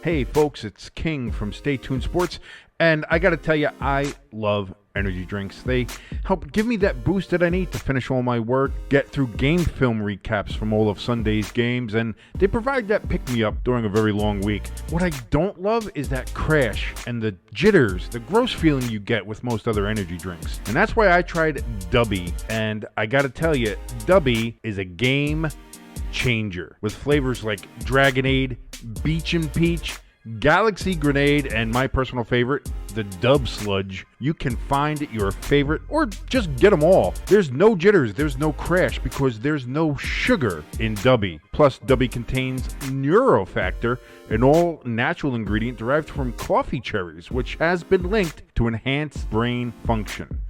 Hey folks, it's King from Stay Tuned Sports, and I gotta tell you, I love energy drinks. They help give me that boost that I need to finish all my work, get through game film recaps from all of Sunday's games, and they provide that pick-me-up during a very long week. What I don't love is that crash and the jitters, the gross feeling you get with most other energy drinks. And that's why I tried Dubby, and I gotta tell you, Dubby is a game changer with flavors like Dragonade, Beach and Peach, Galaxy Grenade, and my personal favorite, the Dub Sludge. You can find your favorite or just get them all. There's no jitters, there's no crash because there's no sugar in Dubby. Plus, Dubby contains Neurofactor, an all-natural ingredient derived from coffee cherries, which has been linked to enhance brain function.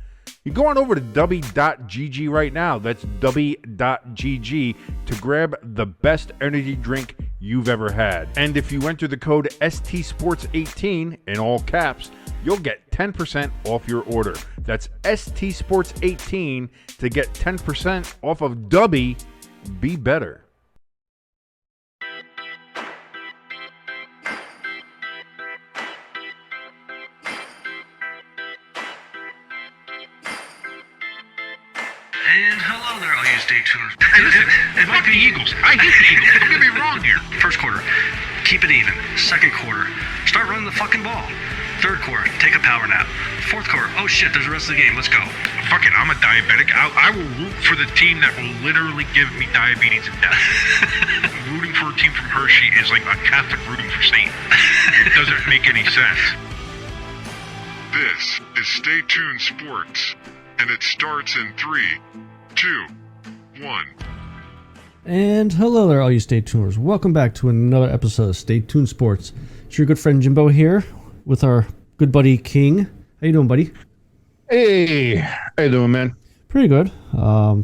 You go on over to dubby.gg right now. That's dubby.gg to grab the best energy drink you've ever had. And if you enter the code STSports18 in all caps, you'll get 10% off your order. That's STSports18 to get 10% off of Dubby. Be better. And hello there, all you stay tuners. It might be the Eagles. I hate the Eagles. Don't get me wrong here. First quarter, keep it even. Second quarter, start running the fucking ball. Third quarter, take a power nap. Fourth quarter, oh shit, there's the rest of the game. Let's go. Fuck it, I'm a diabetic. I will root for the team that will literally give me diabetes and death. Rooting for a team from Hershey is like a Catholic rooting for Satan. It doesn't make any sense. This is Stay Tuned Sports, and it starts in 3, 2, 1. And hello there, all you Stay Tuners. Welcome back to another episode of Stay Tuned Sports. It's your good friend Jimbo here with our good buddy King. How you doing, buddy? Hey, how you doing, man? Pretty good.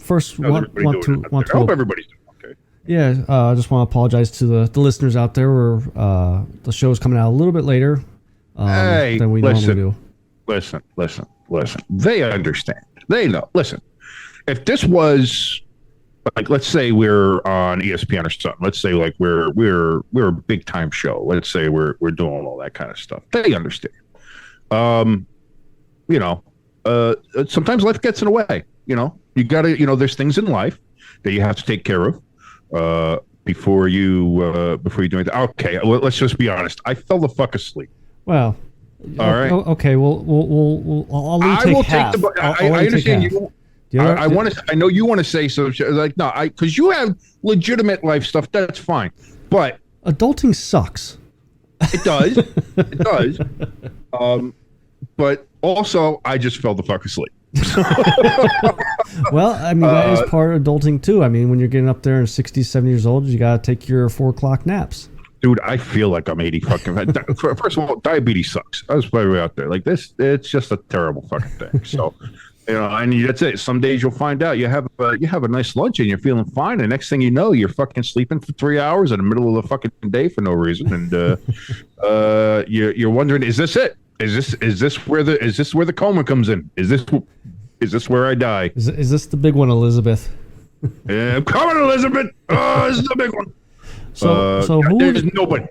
First, How's everybody doing? I hope everybody's doing okay. Yeah, I just want to apologize to the listeners out there where the show is coming out a little bit later than we normally do. Listen. They understand. They know. Listen, if this was like, let's say we're on ESPN or something. Let's say like we're a big time show. Let's say we're doing all that kind of stuff. They understand. Sometimes life gets in the way. You gotta. There's things in life that you have to take care of before you do anything. Okay, well, let's just be honest. I fell the fuck asleep. Well. All right. Okay. I'll take half. I understand you. I know you want to say so. Like no, because you have legitimate life stuff. That's fine. But adulting sucks. It does. It does. But also, I just fell the fuck asleep. Well, I mean that is part of adulting too. I mean, when you're getting up there and 60, 70 years old, you gotta take your 4 o'clock naps. Dude, I feel like I'm 80 fucking. First of all, diabetes sucks. I was probably out there like this. It's just a terrible fucking thing. So, and that's it. Some days you'll find out you have a nice lunch and you're feeling fine. And next thing you know, you're fucking sleeping for 3 hours in the middle of the fucking day for no reason. And you're wondering, is this it? Is this where the coma comes in? Is this where I die? Is this the big one, Elizabeth? Yeah, I'm coming, Elizabeth. Oh, this is the big one.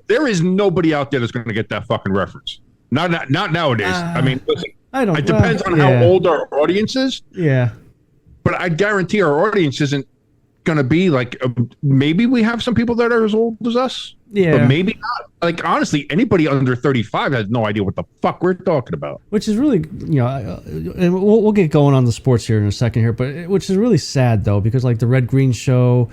There is nobody out there that's going to get that fucking reference. Not nowadays. I mean, listen, it depends on how old our audience is. Yeah. But I guarantee our audience isn't going to be like, maybe we have some people that are as old as us. Yeah. But maybe not. Like, honestly, anybody under 35 has no idea what the fuck we're talking about. Which is really, and we'll get going on the sports here in a second here, but which is really sad, though, because like the Red Green Show,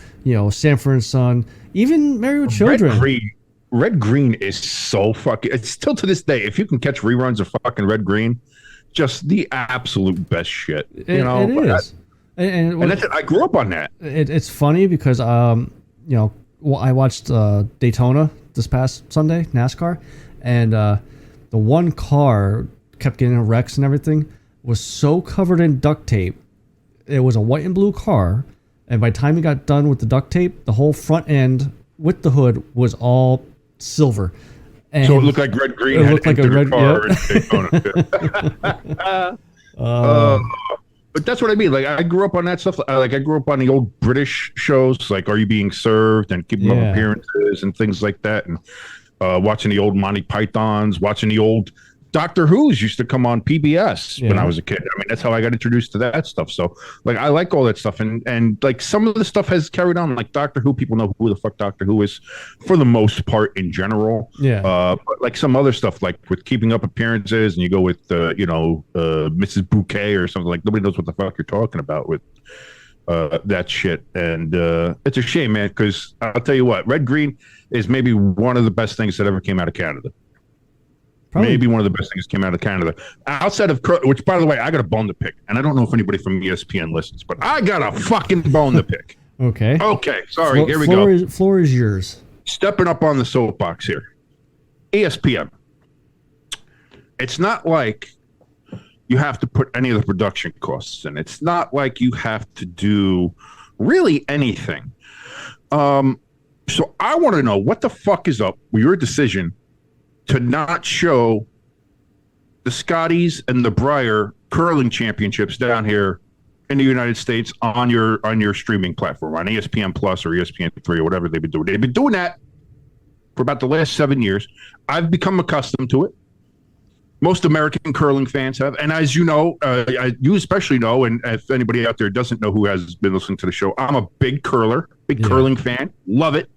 Sanford and Son, even Married with Children. Red Green is so fucking. It's still to this day. If you can catch reruns of fucking Red Green, just the absolute best shit. It is. And that's it. I grew up on that. It's funny because I watched Daytona this past Sunday, NASCAR, and the one car kept getting in wrecks and everything. Was so covered in duct tape. It was a white and blue car. And by the time he got done with the duct tape, the whole front end with the hood was all silver. And so it looked like Red Green had entered a car in Daytona. But that's what I mean. Like, I grew up on that stuff. I grew up on the old British shows, like Are You Being Served and Keeping Up Appearances and things like that. And watching the old Monty Pythons, watching the old Doctor Who's used to come on PBS when I was a kid. I mean, that's how I got introduced to that stuff. So, like, I like all that stuff, and like some of the stuff has carried on. Like Doctor Who, people know who the fuck Doctor Who is, for the most part in general. Yeah. But like some other stuff, like with Keeping Up Appearances, and you go with Mrs. Bouquet or something, like nobody knows what the fuck you're talking about with that shit. And it's a shame, man, because I'll tell you what, Red Green is maybe one of the best things that ever came out of Canada. Probably. Maybe one of the best things came out of Canada. Outside of, which, by the way, I got a bone to pick. And I don't know if anybody from ESPN listens, but I got a fucking bone to pick. Okay. Okay. Sorry. Here we go. Floor is yours. Stepping up on the soapbox here. ESPN. It's not like you have to put any of the production costs in. It's not like you have to do really anything. So I want to know what the fuck is up with your decision to not show the Scotties and the Briar curling championships down here in the United States on your streaming platform, on ESPN Plus or ESPN3 or whatever they've been doing. They've been doing that for about the last 7 years. I've become accustomed to it. Most American curling fans have. And as you know, you especially know, and if anybody out there doesn't know who has been listening to the show, I'm a big curler, curling fan. Love it.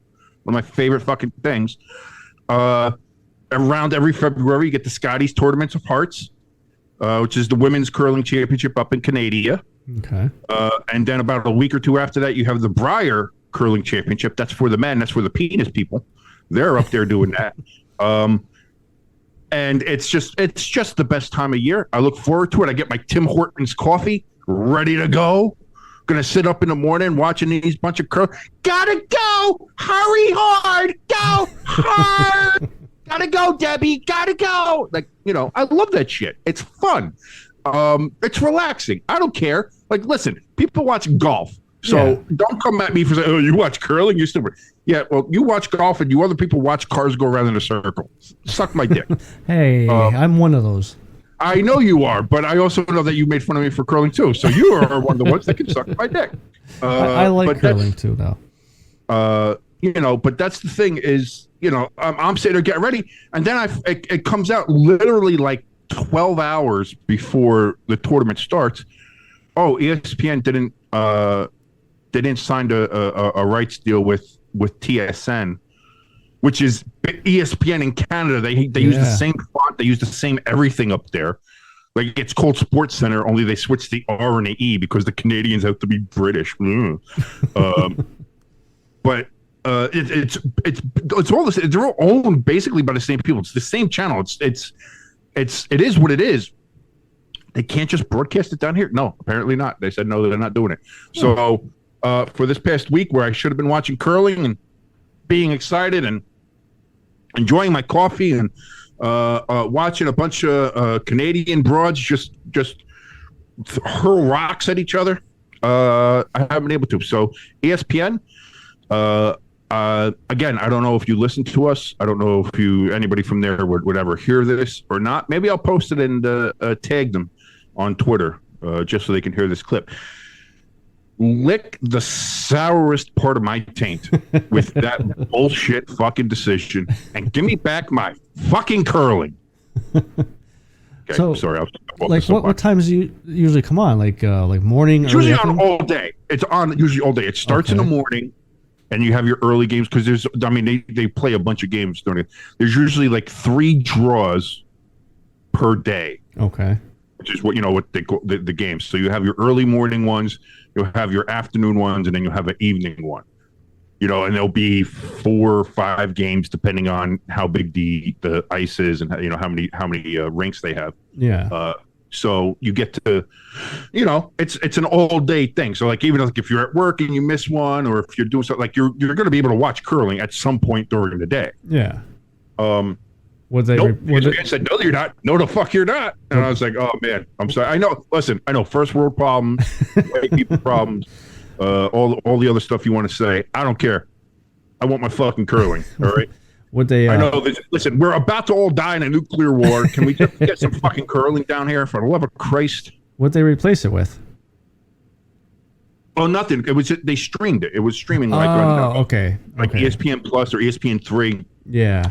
One of my favorite fucking things. Around every February, you get the Scotties Tournaments of Hearts, which is the women's curling championship up in Canada. Okay. And then about a week or two after that, you have the Briar Curling Championship. That's for the men. That's for the penis people. They're up there doing that. And it's just the best time of year. I look forward to it. I get my Tim Hortons coffee ready to go. Gonna sit up in the morning watching these bunch of curl. Gotta go! Hurry hard! Go hard! Gotta go, Debbie. Gotta go. Like, I love that shit. It's fun. It's relaxing. I don't care. Like, listen, people watch golf. So don't come at me for saying, oh, you watch curling? You're stupid. Yeah, well, you watch golf and you other people watch cars go around in a circle. Suck my dick. Hey, I'm one of those. I know you are, but I also know that you made fun of me for curling too. So you are one of the ones that can suck my dick. I like curling too, though. But that's the thing is, I'm sitting there getting ready, and then it comes out literally like 12 hours before the tournament starts. Oh, ESPN didn't sign a rights deal with TSN, which is ESPN in Canada. They use the same font, they use the same everything up there. Like, it's called Sports Center, only they switched the R and the E because the Canadians have to be British. But it's all the same. They're all owned basically by the same people. It's the same channel. It is what it is. They can't just broadcast it down here. No, apparently not. They said no, they're not doing it. So for this past week, where I should have been watching curling and being excited and enjoying my coffee and watching a bunch of Canadian broads just hurl rocks at each other, I haven't been able to. So ESPN. Again, I don't know if you listen to us. I don't know if anybody from there would ever hear this or not. Maybe I'll post it and tag them on Twitter just so they can hear this clip. Lick the sourest part of my taint with that bullshit fucking decision and give me back my fucking curling. Okay, so, sorry. What times do you usually come on? Like morning? It's usually on all day. It's on usually all day. It starts in the morning. And you have your early games because they play a bunch of games during it. There's usually like 3 draws per day. Okay. Which is what they call the games. So you have your early morning ones, you'll have your afternoon ones, and then you'll have an evening one. And there'll be 4 or 5 games depending on how big the ice is and how many rinks they have. Yeah. So you get to, it's an all day thing. So like, even like if you're at work and you miss one, or if you're doing something, like you're going to be able to watch curling at some point during the day. Yeah. I said, no, you're not. No, the fuck you're not. And I was like, oh man, I'm sorry. I know. Listen, I know first world problems, white people problems, all the other stuff you want to say. I don't care. I want my fucking curling. All right. I know. Listen, we're about to all die in a nuclear war. Can we just get some fucking curling down here, for the love of Christ? What'd they replace it with? Oh, nothing. It was they streamed it. It was streaming like okay. ESPN Plus or ESPN3. Yeah.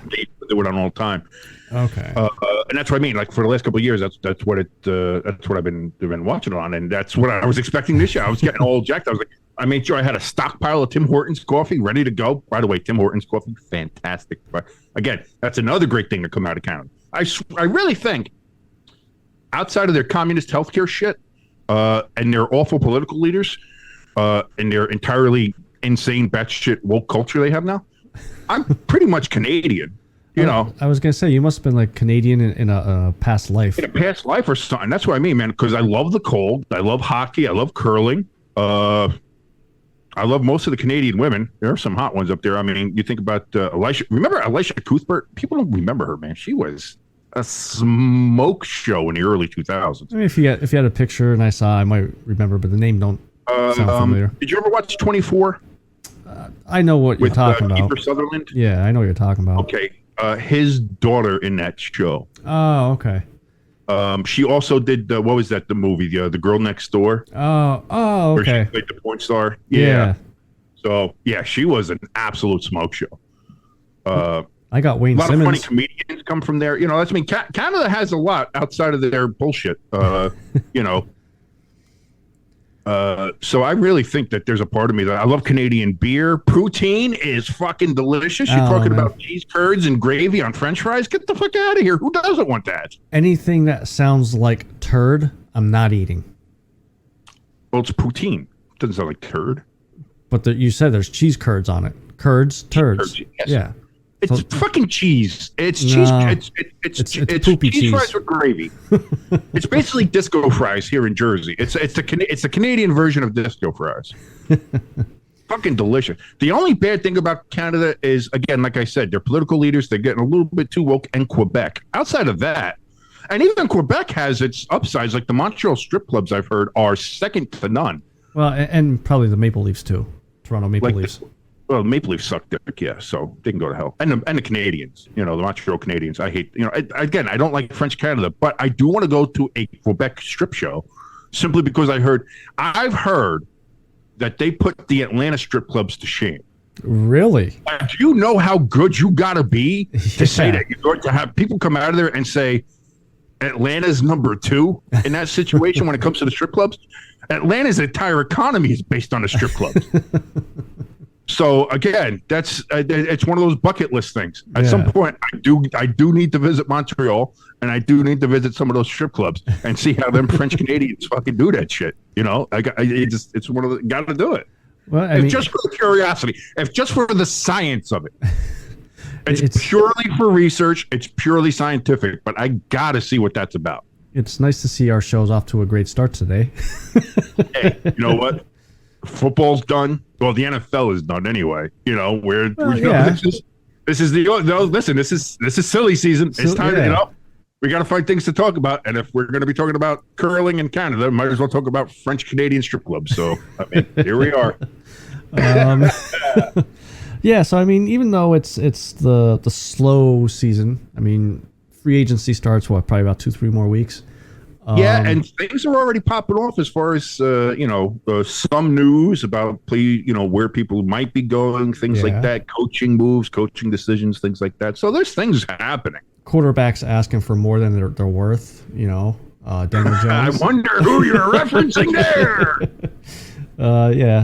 do it on all the time. Okay. And that's what I mean. Like for the last couple of years, that's what I've been watching it on, and that's what I was expecting this year. I was getting all jacked. I was like, I made sure I had a stockpile of Tim Hortons coffee ready to go. By the way, Tim Hortons coffee, fantastic. But again, that's another great thing to come out of Canada. I really think outside of their communist healthcare shit and their awful political leaders and their entirely insane batshit woke culture they have now, I'm pretty much Canadian. You know, I was gonna say you must have been like Canadian in a past life. In a past life or something. That's what I mean, man. Because I love the cold. I love hockey. I love curling. I love most of the Canadian women. There are some hot ones up there. I mean, you think about Elisha. Remember Elisha Cuthbert? People don't remember her, man. She was a smoke show in the early 2000s. I mean, if you had a picture and I saw, I might remember, but the name don't sound familiar. Did you ever watch 24? I know what you're talking about. Kiefer Sutherland? Yeah, I know what you're talking about. Okay. His daughter in that show. Oh, okay. She also did what was that? The movie, the Girl Next Door. Oh, okay. Where she played the porn star. Yeah. So yeah, she was an absolute smoke show. I got Wayne Simmons. A lot of funny comedians come from there. You know, that's Canada has a lot outside of their bullshit. You know. So I really think that there's a part of me that I love Canadian beer. Poutine is fucking delicious. You're talking about cheese curds and gravy on French fries. Get the fuck out of here. Who doesn't want that? Anything that sounds like turd, I'm not eating. Well, it's poutine. It doesn't sound like turd. But you said there's cheese curds on it. Curds, turds. Curds, yes. Yeah. It's fucking cheese. It's cheese. It's poopy cheese fries with gravy. It's basically disco fries here in Jersey. It's the Canadian version of disco fries. Fucking delicious. The only bad thing about Canada is, again, like I said, their political leaders, they're getting a little bit too woke, and Quebec. Outside of that, and even Quebec has its upsides. Like the Montreal strip clubs, I've heard, are second to none. Well, and probably the Maple Leafs too. Toronto Maple Leafs. Well, Maple Leafs suck dick, yeah, so they can go to hell. And the Canadians, the Montreal Canadians, I hate, again, I don't like French Canada, but I do want to go to a Quebec strip show simply because I've heard that they put the Atlanta strip clubs to shame. Really? Do you know how good you got to be to say that you're going to have people come out of there and say Atlanta's number 2 in that situation when it comes to the strip clubs? Atlanta's entire economy is based on the strip clubs. So again, that's it's one of those bucket list things. At some point, I do need to visit Montreal, and I do need to visit some of those strip clubs and see how them French Canadians fucking do that shit. It's one of the got to do it. Well, just for the curiosity, if just for the science of it, it's purely for research. It's purely scientific, but I got to see what that's about. It's nice to see our show's off to a great start today. Hey, you know what? Football's done. Well, the NFL is done anyway. This is silly season. It's time we got to find things to talk about. And if we're going to be talking about curling in Canada, might as well talk about French Canadian strip clubs. So I mean, here we are. Yeah. So I mean, even though it's the slow season, I mean, free agency starts probably about 2-3 more weeks. And things are already popping off as far as some news about where people might be going, things like that, coaching moves, coaching decisions, things like that. So there's things happening. Quarterbacks asking for more than they're worth. Daniel Jones. I wonder who you're referencing there.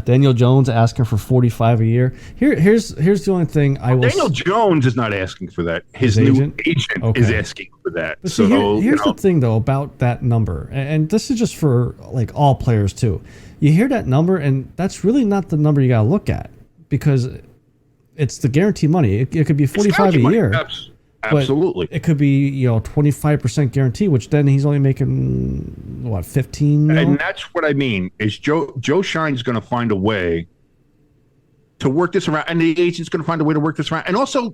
Daniel Jones asking for $45 a year. Here's the only thing I will. Daniel Jones is not asking for that. His new agent is asking for that. But see, here's the thing though about that number, and this is just for like all players too. You hear that number, and that's really not the number you gotta look at because it's the guaranteed money. It could be $45 a year. Absolutely. It could be 25% guarantee, which then he's only making what 15. And that's what I mean is Joe Shine's going to find a way to work this around, and the agent's going to find a way to work this around. And also,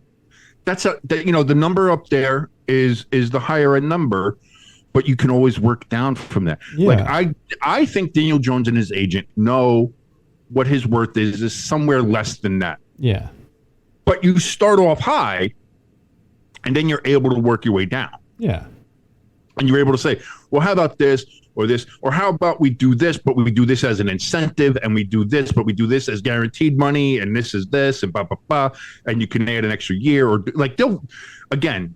the number up there is the higher end number, but you can always work down from that. Yeah. Like I think Daniel Jones and his agent know what his worth is somewhere less than that. Yeah. But you start off high. And then you're able to work your way down. Yeah. And you're able to say, well, how about this or this? Or how about we do this, but we do this as an incentive, and we do this, but we do this as guaranteed money, and this is this, and blah, blah, blah. And you can add an extra year. Or like again,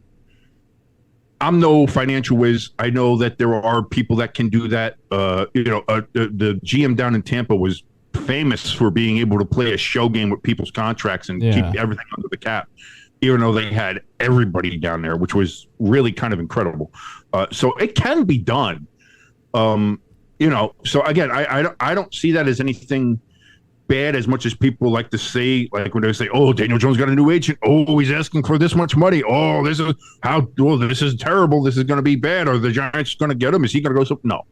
I'm no financial whiz. I know that there are people that can do that. The GM down in Tampa was famous for being able to play a show game with people's contracts and keep everything under the cap, even though they had everybody down there, which was really kind of incredible. So it can be done. So again, I don't see that as anything bad, as much as people like to say, like when they say, oh, Daniel Jones got a new agent. Oh, he's asking for this much money. Oh, this is terrible. This is going to be bad. Or the Giants going to get him. Is he going to go? No,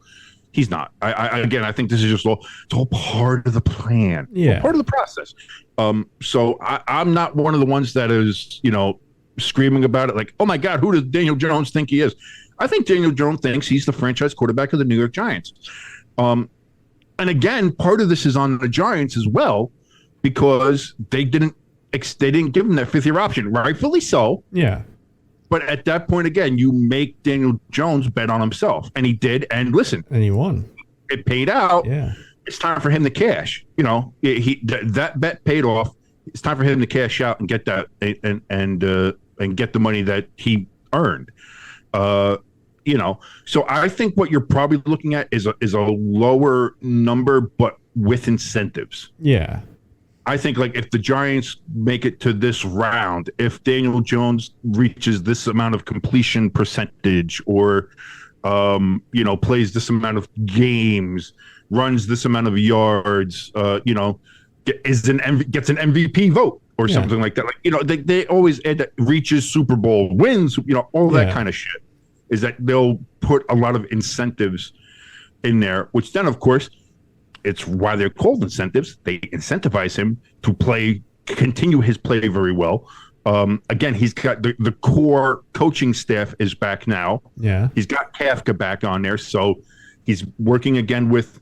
he's not. I think this is just it's all part of the plan. Yeah. Part of the process. So I'm not one of the ones that is, screaming about it like, oh my God, who does Daniel Jones think he is? I think Daniel Jones thinks he's the franchise quarterback of the New York Giants. And again, part of this is on the Giants as well, because they didn't give him that fifth-year option, rightfully so. Yeah. But at that point, again, you make Daniel Jones bet on himself, and he did. And listen, and he won. It paid out. Yeah. It's time for him to cash. That bet paid off. It's time for him to cash out and get that and get the money that he earned. So I think what you're probably looking at is a lower number, but with incentives. Yeah. I think like if the Giants make it to this round, if Daniel Jones reaches this amount of completion percentage, or plays this amount of games, runs this amount of yards, gets an MVP vote or something like that. Like, they always add that, reaches Super Bowl wins, all that kind of shit. Is that they'll put a lot of incentives in there, which then, of course, it's why they're called incentives. They incentivize him to continue his play very well. Again, he's got the core coaching staff is back now. Yeah. He's got Kafka back on there. So he's working again with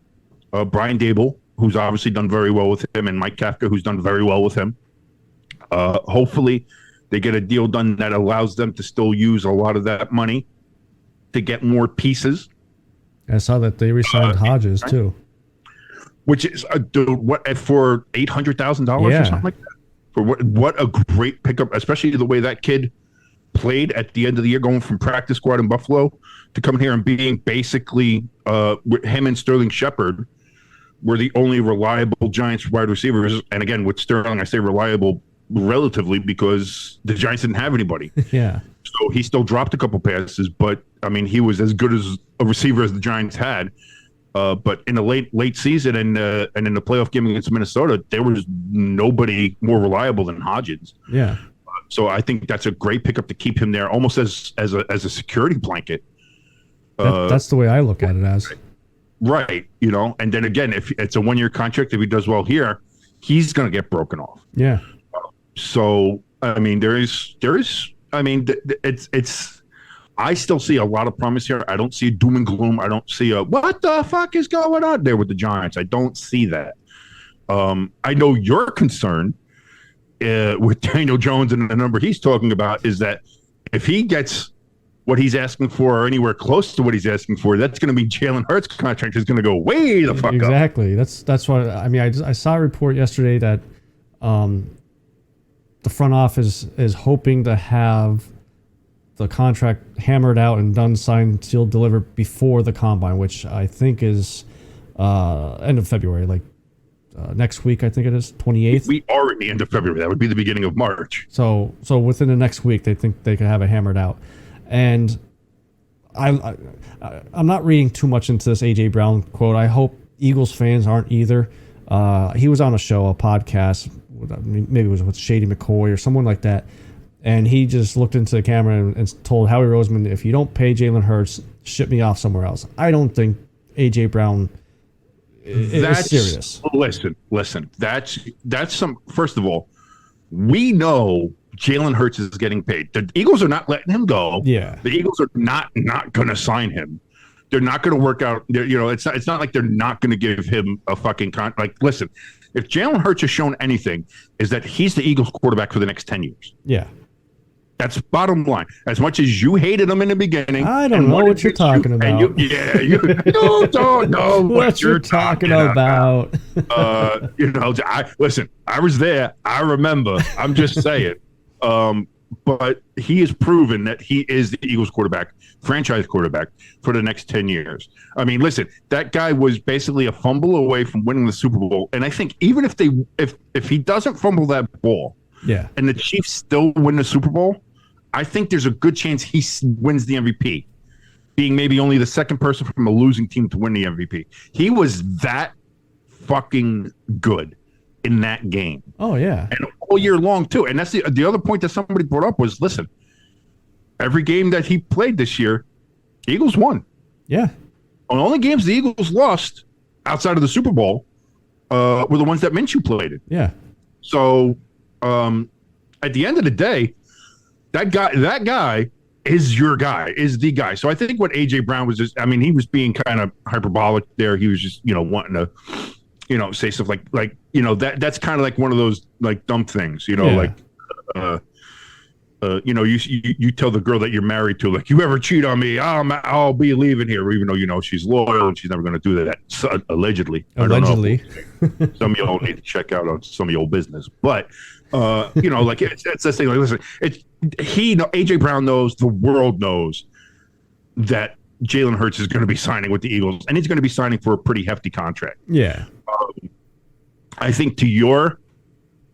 Brian Dable, who's obviously done very well with him, and Mike Kafka, who's done very well with him. Hopefully they get a deal done that allows them to still use a lot of that money to get more pieces. I saw that they re-signed Hodges too, which is for $800,000 or something like that. For what a great pickup, especially the way that kid played at the end of the year, going from practice squad in Buffalo to coming here and being basically with him and Sterling Shepard were the only reliable Giants wide receivers. And again, with Sterling, I say reliable relatively because the Giants didn't have anybody. Yeah. So he still dropped a couple passes, but I mean, he was as good as a receiver as the Giants had. But in the late season and in the playoff game against Minnesota, there was nobody more reliable than Hodgins. Yeah. So I think that's a great pickup to keep him there, almost as a security blanket. That's the way I look at it as. Right. And then again, if it's a 1-year contract, if he does well here, he's going to get broken off. Yeah. So I mean, it's. I still see a lot of promise here. I don't see doom and gloom. I don't see what the fuck is going on there with the Giants. I don't see that. I know your concern with Daniel Jones and the number he's talking about is that if he gets what he's asking for or anywhere close to what he's asking for, that's going to be Jalen Hurts' contract is going to go way the fuck up. Exactly. That's what I mean. I saw a report yesterday that the front office is hoping to have the contract hammered out and done, signed, sealed, delivered before the combine, which I think is end of February, like next week. I think it is 28th. We are at the end of February. That would be the beginning of March. So within the next week, they think they could have it hammered out. And I'm not reading too much into this AJ Brown quote. I hope Eagles fans aren't either. He was on a show, a podcast, maybe it was with Shady McCoy or someone like that. And he just looked into the camera and told Howie Roseman, if you don't pay Jalen Hurts, ship me off somewhere else. I don't think A.J. Brown is serious. Listen. That's some. First of all, we know Jalen Hurts is getting paid. The Eagles are not letting him go. Yeah. The Eagles are not going to sign him. They're not going to work out. It's not like they're not going to give him a fucking listen, if Jalen Hurts has shown anything, is that he's the Eagles quarterback for the next 10 years. Yeah. That's bottom line. As much as you hated him in the beginning, I don't know what you're talking about. You don't know what you're talking about. Listen, I was there. I remember. I'm just saying. But he has proven that he is the Eagles quarterback, franchise quarterback for the next 10 years. I mean, listen, that guy was basically a fumble away from winning the Super Bowl. And I think even if he doesn't fumble that ball, and the Chiefs still win the Super Bowl, I think there's a good chance he wins the MVP, being maybe only the second person from a losing team to win the MVP. He was that fucking good in that game. Oh, yeah. And all year long, too. And that's the other point that somebody brought up was, listen, every game that he played this year, Eagles won. Yeah. The only games the Eagles lost outside of the Super Bowl were the ones that Minshew played in. Yeah. So at the end of the day, that guy is your guy, is the guy. So I think what A.J. Brown was just, I mean, he was being kind of hyperbolic there. He was just, wanting to, say stuff like that's kind of like one of those like dumb things, you tell the girl that you're married to, like, you ever cheat on me, I'll be leaving here, even though she's loyal and she's never going to do that. So, allegedly. Allegedly. Some of y'all need to check out on some of your business, but like it's this thing. Like, listen, AJ Brown knows, the world knows that Jalen Hurts is going to be signing with the Eagles, and he's going to be signing for a pretty hefty contract. Yeah. I think to your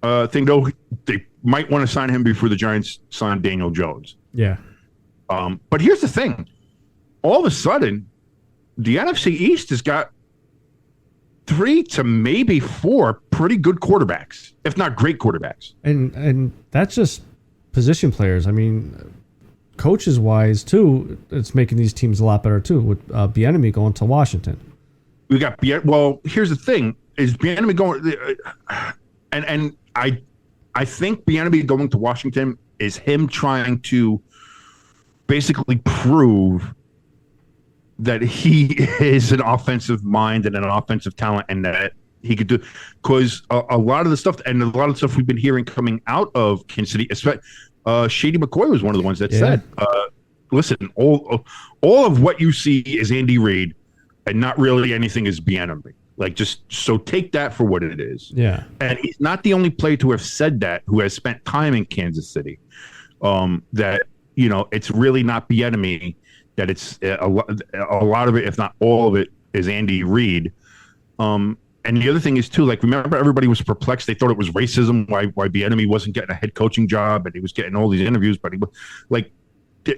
thing, though, they might want to sign him before the Giants sign Daniel Jones. Yeah. But here's the thing. All of a sudden, the NFC East has got 3 to maybe 4 pretty good quarterbacks, if not great quarterbacks. And that's just position players. I mean, coaches wise too, it's making these teams a lot better too, with Bieniemy going to Washington. We got well, here's the thing. Is Bieniemy going and I think Bieniemy going to Washington is him trying to basically prove that he is an offensive mind and an offensive talent, and that he could do, because a lot of the stuff and a lot of the stuff we've been hearing coming out of Kansas City, especially Shady McCoy was one of the ones that said, listen, all of what you see is Andy Reid and not really anything is Bieniemy. Like, just so take that for what it is. Yeah. And he's not the only player to have said that, who has spent time in Kansas City, that, it's really not Bieniemy, that it's a lot of it, if not all of it, is Andy Reid. And the other thing is, too, like, remember, everybody was perplexed. They thought it was racism, why Bieniemy wasn't getting a head coaching job, and he was getting all these interviews. But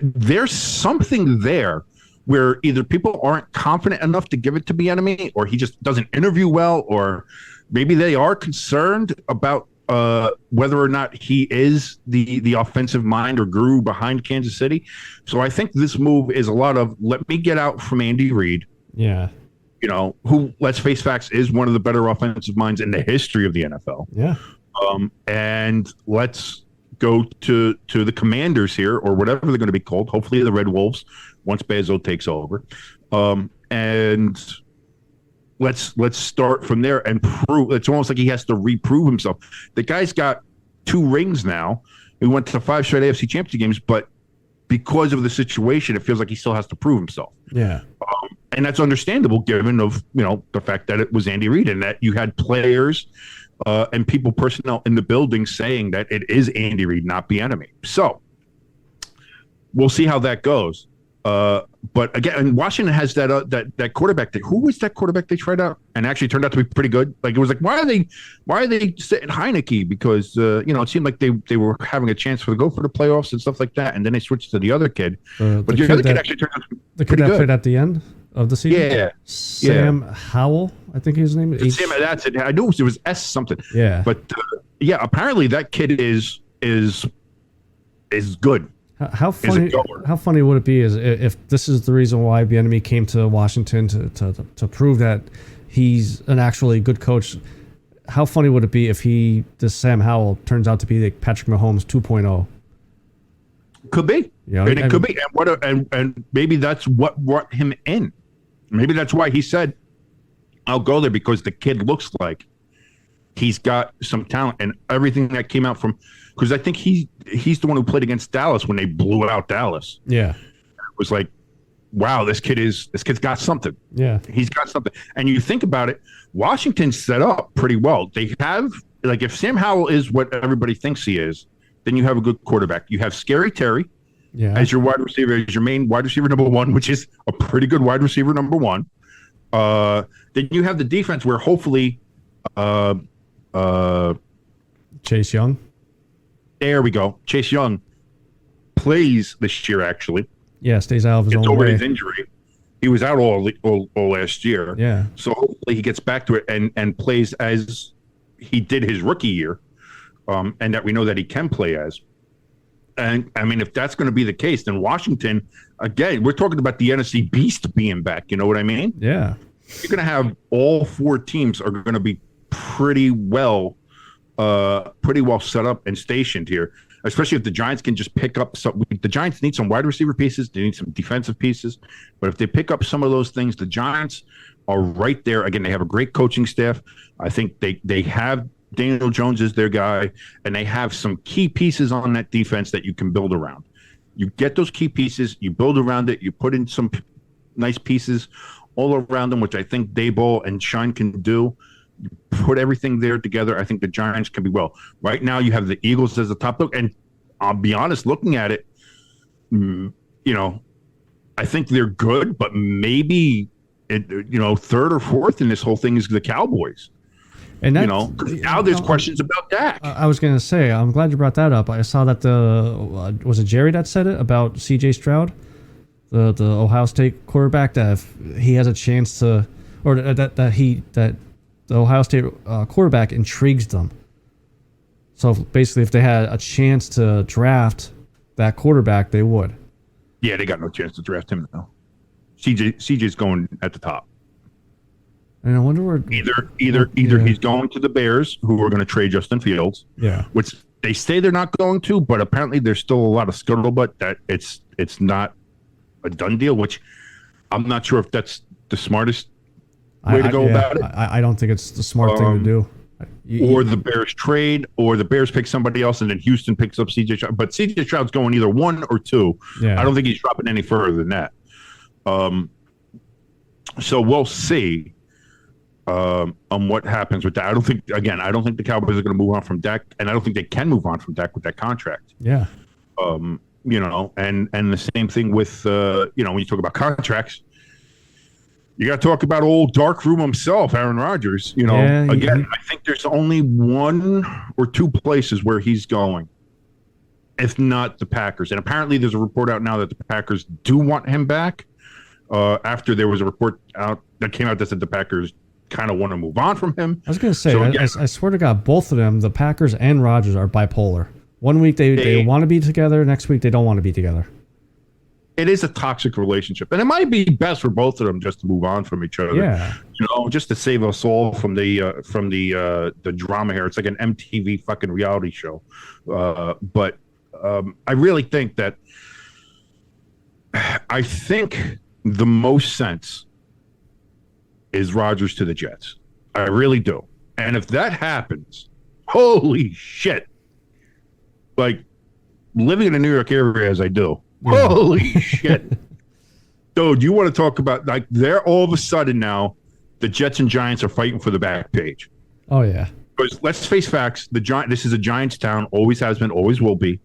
there's something there where either people aren't confident enough to give it to Bieniemy, or he just doesn't interview well, or maybe they are concerned about whether or not he is the offensive mind or guru behind Kansas City. So I think this move is a lot of, let me get out from Andy Reid. Yeah. Who, let's face facts, is one of the better offensive minds in the history of the NFL. Yeah. And let's go to the Commanders here, or whatever they're going to be called. Hopefully the Red Wolves, once Bezo takes over. And let's start from there and prove. It's almost like he has to reprove himself. The guy's got 2 rings now. He went to 5 straight AFC Championship games, but because of the situation, it feels like he still has to prove himself. Yeah. And that's understandable, given of the fact that it was Andy Reid, and that you had players and personnel in the building saying that it is Andy Reid, not Bieniemy. So we'll see how that goes. But again, and Washington has that quarterback. Who was that quarterback they tried out and actually turned out to be pretty good? Like, it was like, why are they sitting Heineke? Because it seemed like they were having a chance to go for the playoffs and stuff like that, and then they switched to the other kid. But the other kid actually turned out to be the pretty kid that good. played at the end of the season. Yeah, Sam Howell, I think his name is. Sam, that's it. I knew it was S something. Yeah, but apparently that kid is good. How funny would it be if this is the reason why Bieniemy came to Washington to prove that he's an actually good coach? How funny would it be if this Sam Howell turns out to be like Patrick Mahomes 2.0? Could be, it could be, and maybe that's what brought him in. Maybe that's why he said, "I'll go there," because the kid looks like He's got some talent, and everything that came out from, because I think he's the one who played against Dallas when they blew out Dallas. Yeah, It was like, wow, this kid's got something. yeah. He's got something. And you think about it, Washington's set up pretty well. They have, like, if Sam Howell is what everybody thinks he is, then you have a good quarterback. You have Scary Terry as your wide receiver, as your main wide receiver number one, which is a pretty good wide receiver number one. Then you have the defense where hopefully Chase Young. There we go. Chase Young plays this year, actually. Yeah, stays out of his Gets own over way. his injury. He was out all last year. Yeah. So hopefully he gets back to it and plays as he did his rookie year, and that we know that he can play as. And, I mean, if that's going to be the case, then Washington, again, we're talking about the NFC Beast being back. You know what I mean? Yeah. You're going to have all four teams are going to be pretty well set up and stationed here, especially if the Giants can just pick up some. The Giants need some wide receiver pieces. They need some defensive pieces. But if they pick up some of those things, the Giants are right there. Again, they have a great coaching staff. I think they have Daniel Jones is their guy, and they have some key pieces on that defense that you can build around. You get those key pieces, you build around it, you put in some nice pieces all around them, which I think Daboll and Shine can do. You put everything there together. I think the Giants can be well. Right now, you have the Eagles as the top look, and I'll be honest, looking at it, I think they're good, but maybe third or fourth in this whole thing is the Cowboys. And that, now there's questions about Dak. I was going to say, I'm glad you brought that up. I saw that was it Jerry that said it about C.J. Stroud, the Ohio State quarterback, that if he has a chance to, or that the Ohio State quarterback intrigues them. So basically, if they had a chance to draft that quarterback, they would. Yeah, they got no chance to draft him now. CJ's going at the top. And I wonder where either he's going to the Bears, who are going to trade Justin Fields. Yeah, which they say they're not going to, but apparently there's still a lot of scuttlebutt that it's not a done deal. Which I'm not sure if that's the smartest way to go about it. I don't think it's the smart thing to do. Or the Bears trade, or the Bears pick somebody else, and then Houston picks up CJ Stroud. But CJ Stroud's going either one or two. Yeah. I don't think he's dropping any further than that. So we'll see on what happens with that. I don't think the Cowboys are going to move on from Dak, and I don't think they can move on from Dak with that contract. Yeah. And the same thing with when you talk about contracts, you got to talk about old dark room himself, Aaron Rodgers. I think there's only one or two places where he's going, if not the Packers. And apparently there's a report out now that the Packers do want him back. After there was a report out that came out that said the Packers kind of want to move on from him. I was going to say, I swear to God, both of them, the Packers and Rodgers, are bipolar. 1 week they want to be together, next week they don't want to be together. It is a toxic relationship, and it might be best for both of them just to move on from each other. Yeah, just to save us all from the drama here. It's like an MTV fucking reality show. But I really think that the most sense is Rodgers to the Jets. I really do. And if that happens, holy shit! Like living in the New York area as I do. Yeah. Holy shit. Dude, you want to talk about, like, they're all of a sudden now, the Jets and Giants are fighting for the back page. Oh, yeah. Because let's face facts, this is a Giants town, always has been, always will be.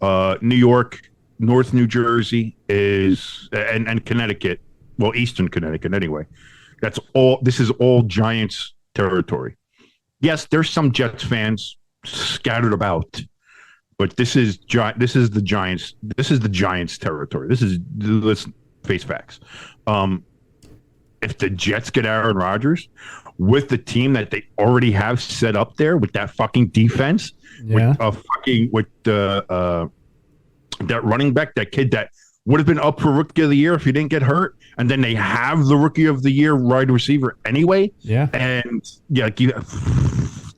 New York, North New Jersey is, and Connecticut, well, Eastern Connecticut anyway. This is all Giants territory. Yes, there's some Jets fans scattered about. But this is the Giants. This is the Giants' territory. Let's face facts. If the Jets get Aaron Rodgers with the team that they already have set up there with that fucking defense, with that running back, that kid that would have been up for Rookie of the Year if he didn't get hurt, and then they have the Rookie of the Year wide receiver anyway. Yeah, dude,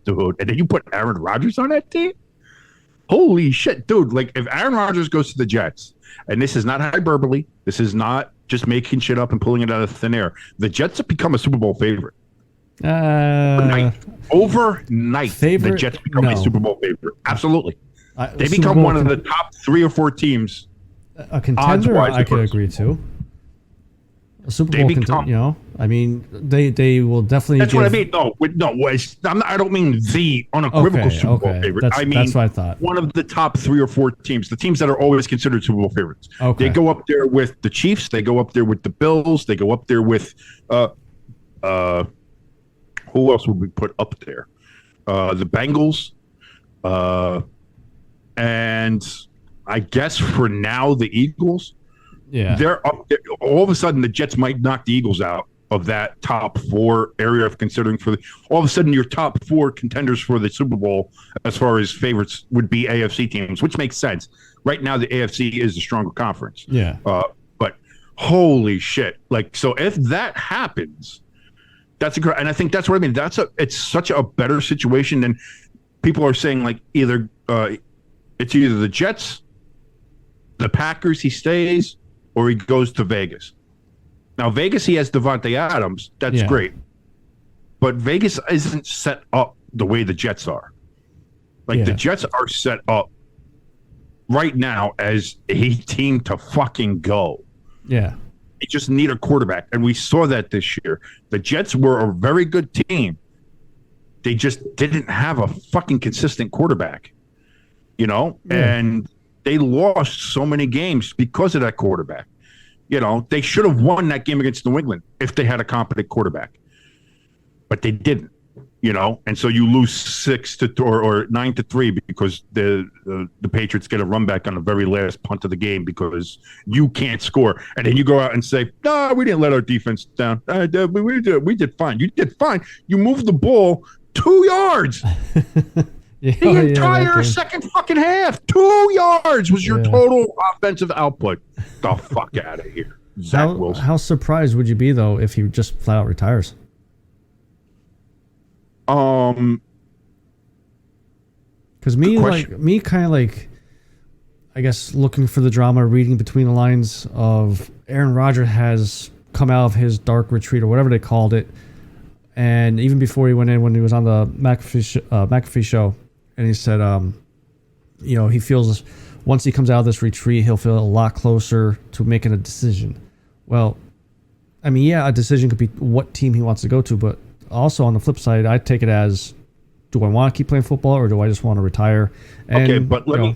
and then you put Aaron Rodgers on that team. Holy shit, dude. Like, if Aaron Rodgers goes to the Jets, and this is not hyperbole, this is not just making shit up and pulling it out of thin air, the Jets have become a Super Bowl favorite. Overnight, favorite? the Jets become a No. Super Bowl favorite. Absolutely. They Super become Bowl one of the top 3 or 4 teams. a contender. odds-wise I could versus- agree to. A Super They Bowl become- contender. You know, I mean, they will definitely. That's what I give- mean. I don't mean the unequivocal Super Bowl favorite. I mean, that's what I thought. one of the top 3 or 4 teams, the teams that are always considered Super Bowl favorites. Okay. They go up there with the Chiefs. They go up there with the Bills. They go up there with who else would we put up there? The Bengals, and I guess for now the Eagles. Yeah. They're up there. All of a sudden, the Jets might knock the Eagles out of that top 4 area of considering for the. All of a sudden, your top 4 contenders for the Super Bowl, as far as favorites, would be AFC teams, which makes sense. Right now, the AFC is the stronger conference. Yeah. But holy shit! Like, so if that happens, that's a. And I think that's what I mean. It's such a better situation than people are saying. Like either it's either the Jets, the Packers, he stays, or he goes to Vegas. Now, Vegas, he has Devontae Adams. That's great. But Vegas isn't set up the way the Jets are. Like, the Jets are set up right now as a team to fucking go. Yeah. They just need a quarterback. And we saw that this year. The Jets were a very good team. They just didn't have a fucking consistent quarterback. You know? Yeah. And they lost so many games because of that quarterback. You know, they should have won that game against New England if they had a competent quarterback, but they didn't. You know, and so you lose 6-3 or 9-3 because the Patriots get a run back on the very last punt of the game because you can't score, and then you go out and say, "No, we didn't let our defense down. We did fine. You did fine. You moved the ball 2 yards." The entire second fucking half, 2 yards was your total offensive output. The fuck out of here, Zach Wilson. How surprised would you be though if he just flat out retires? Because me kind of like, I guess looking for the drama, reading between the lines of Aaron Rodgers has come out of his dark retreat or whatever they called it, and even before he went in when he was on the McAfee show. And he said, you know, he feels once he comes out of this retreat, he'll feel a lot closer to making a decision. Well, I mean, yeah, a decision could be what team he wants to go to, but also on the flip side, I take it as, do I want to keep playing football or do I just want to retire? And, okay, but let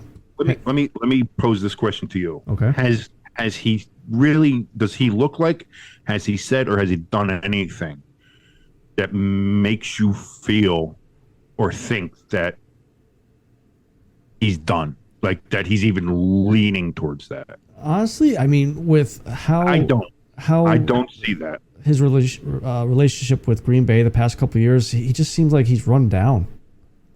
me pose this question to you. Okay. Has he really? Does he look like? Has he said or has he done anything that makes you feel or think that he's done, like that he's even leaning towards that? Honestly, I mean, with how I don't see that. His relationship with Green Bay the past couple of years, he just seems like he's run down,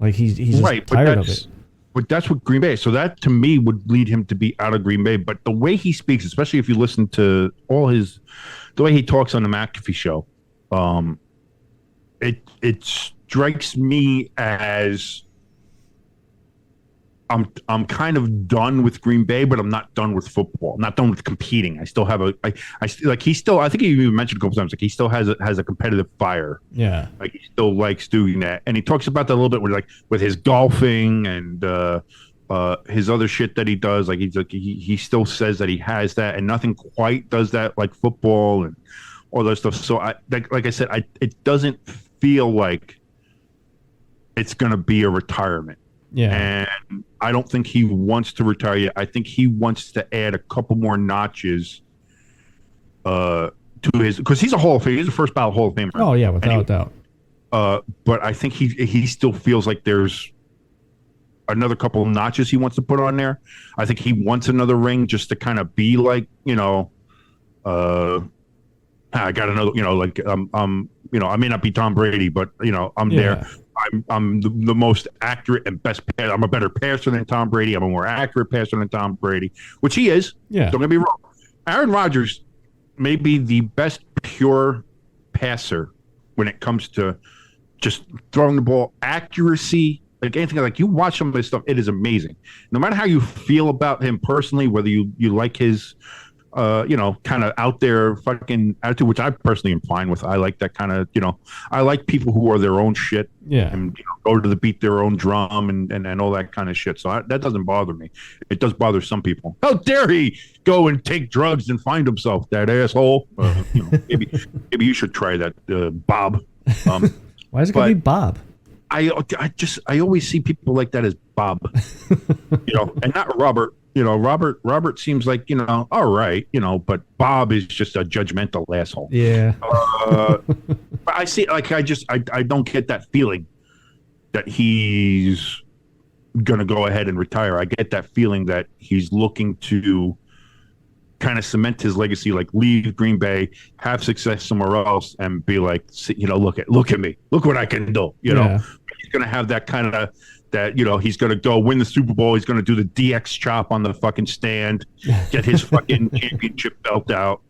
like he's just tired of it. But that's what Green Bay is. So that to me would lead him to be out of Green Bay. But the way he speaks, especially if you listen to the way he talks on the McAfee show, it strikes me as I'm kind of done with Green Bay, but I'm not done with football. I'm not done with competing. I still have I think he even mentioned a couple times, like he still has a competitive fire. Yeah. Like he still likes doing that. And he talks about that a little bit with his golfing and his other shit that he does. Like he still says that he has that, and nothing quite does that like football and all that stuff. So like I said, it doesn't feel like it's gonna be a retirement. Yeah. And I don't think he wants to retire yet. I think he wants to add a couple more notches to his, because he's a Hall of Famer. He's a first ballot Hall of Famer. Oh yeah, without a doubt. But I think he still feels like there's another couple of notches he wants to put on there. I think he wants another ring just to kind of be like, I got another, like I may not be Tom Brady, but I'm there. I'm the most accurate and best passer. I'm a better passer than Tom Brady. I'm a more accurate passer than Tom Brady, which he is. Yeah. Don't get me wrong. Aaron Rodgers may be the best pure passer when it comes to just throwing the ball, accuracy, like anything. Like you watch some of this stuff, it is amazing. No matter how you feel about him personally, whether you like his kind of out there fucking attitude, which I personally am fine with. I like that kind of, I like people who are their own shit. Yeah. And go to the beat their own drum and all that kind of shit. So that doesn't bother me. It does bother some people. How dare he go and take drugs and find himself, that asshole? Maybe you should try that, Bob. Why is it going to be Bob? I always see people like that as Bob, and not Robert. Robert seems like, all right, but Bob is just a judgmental asshole. Yeah. But I see, like, I don't get that feeling that he's going to go ahead and retire. I get that feeling that he's looking to kind of cement his legacy, like leave Green Bay, have success somewhere else, and be like, look at me, look what I can do. He's going to have that kind of that. He's going to go win the Super Bowl. He's going to do the DX chop on the fucking stand, get his fucking championship belt out,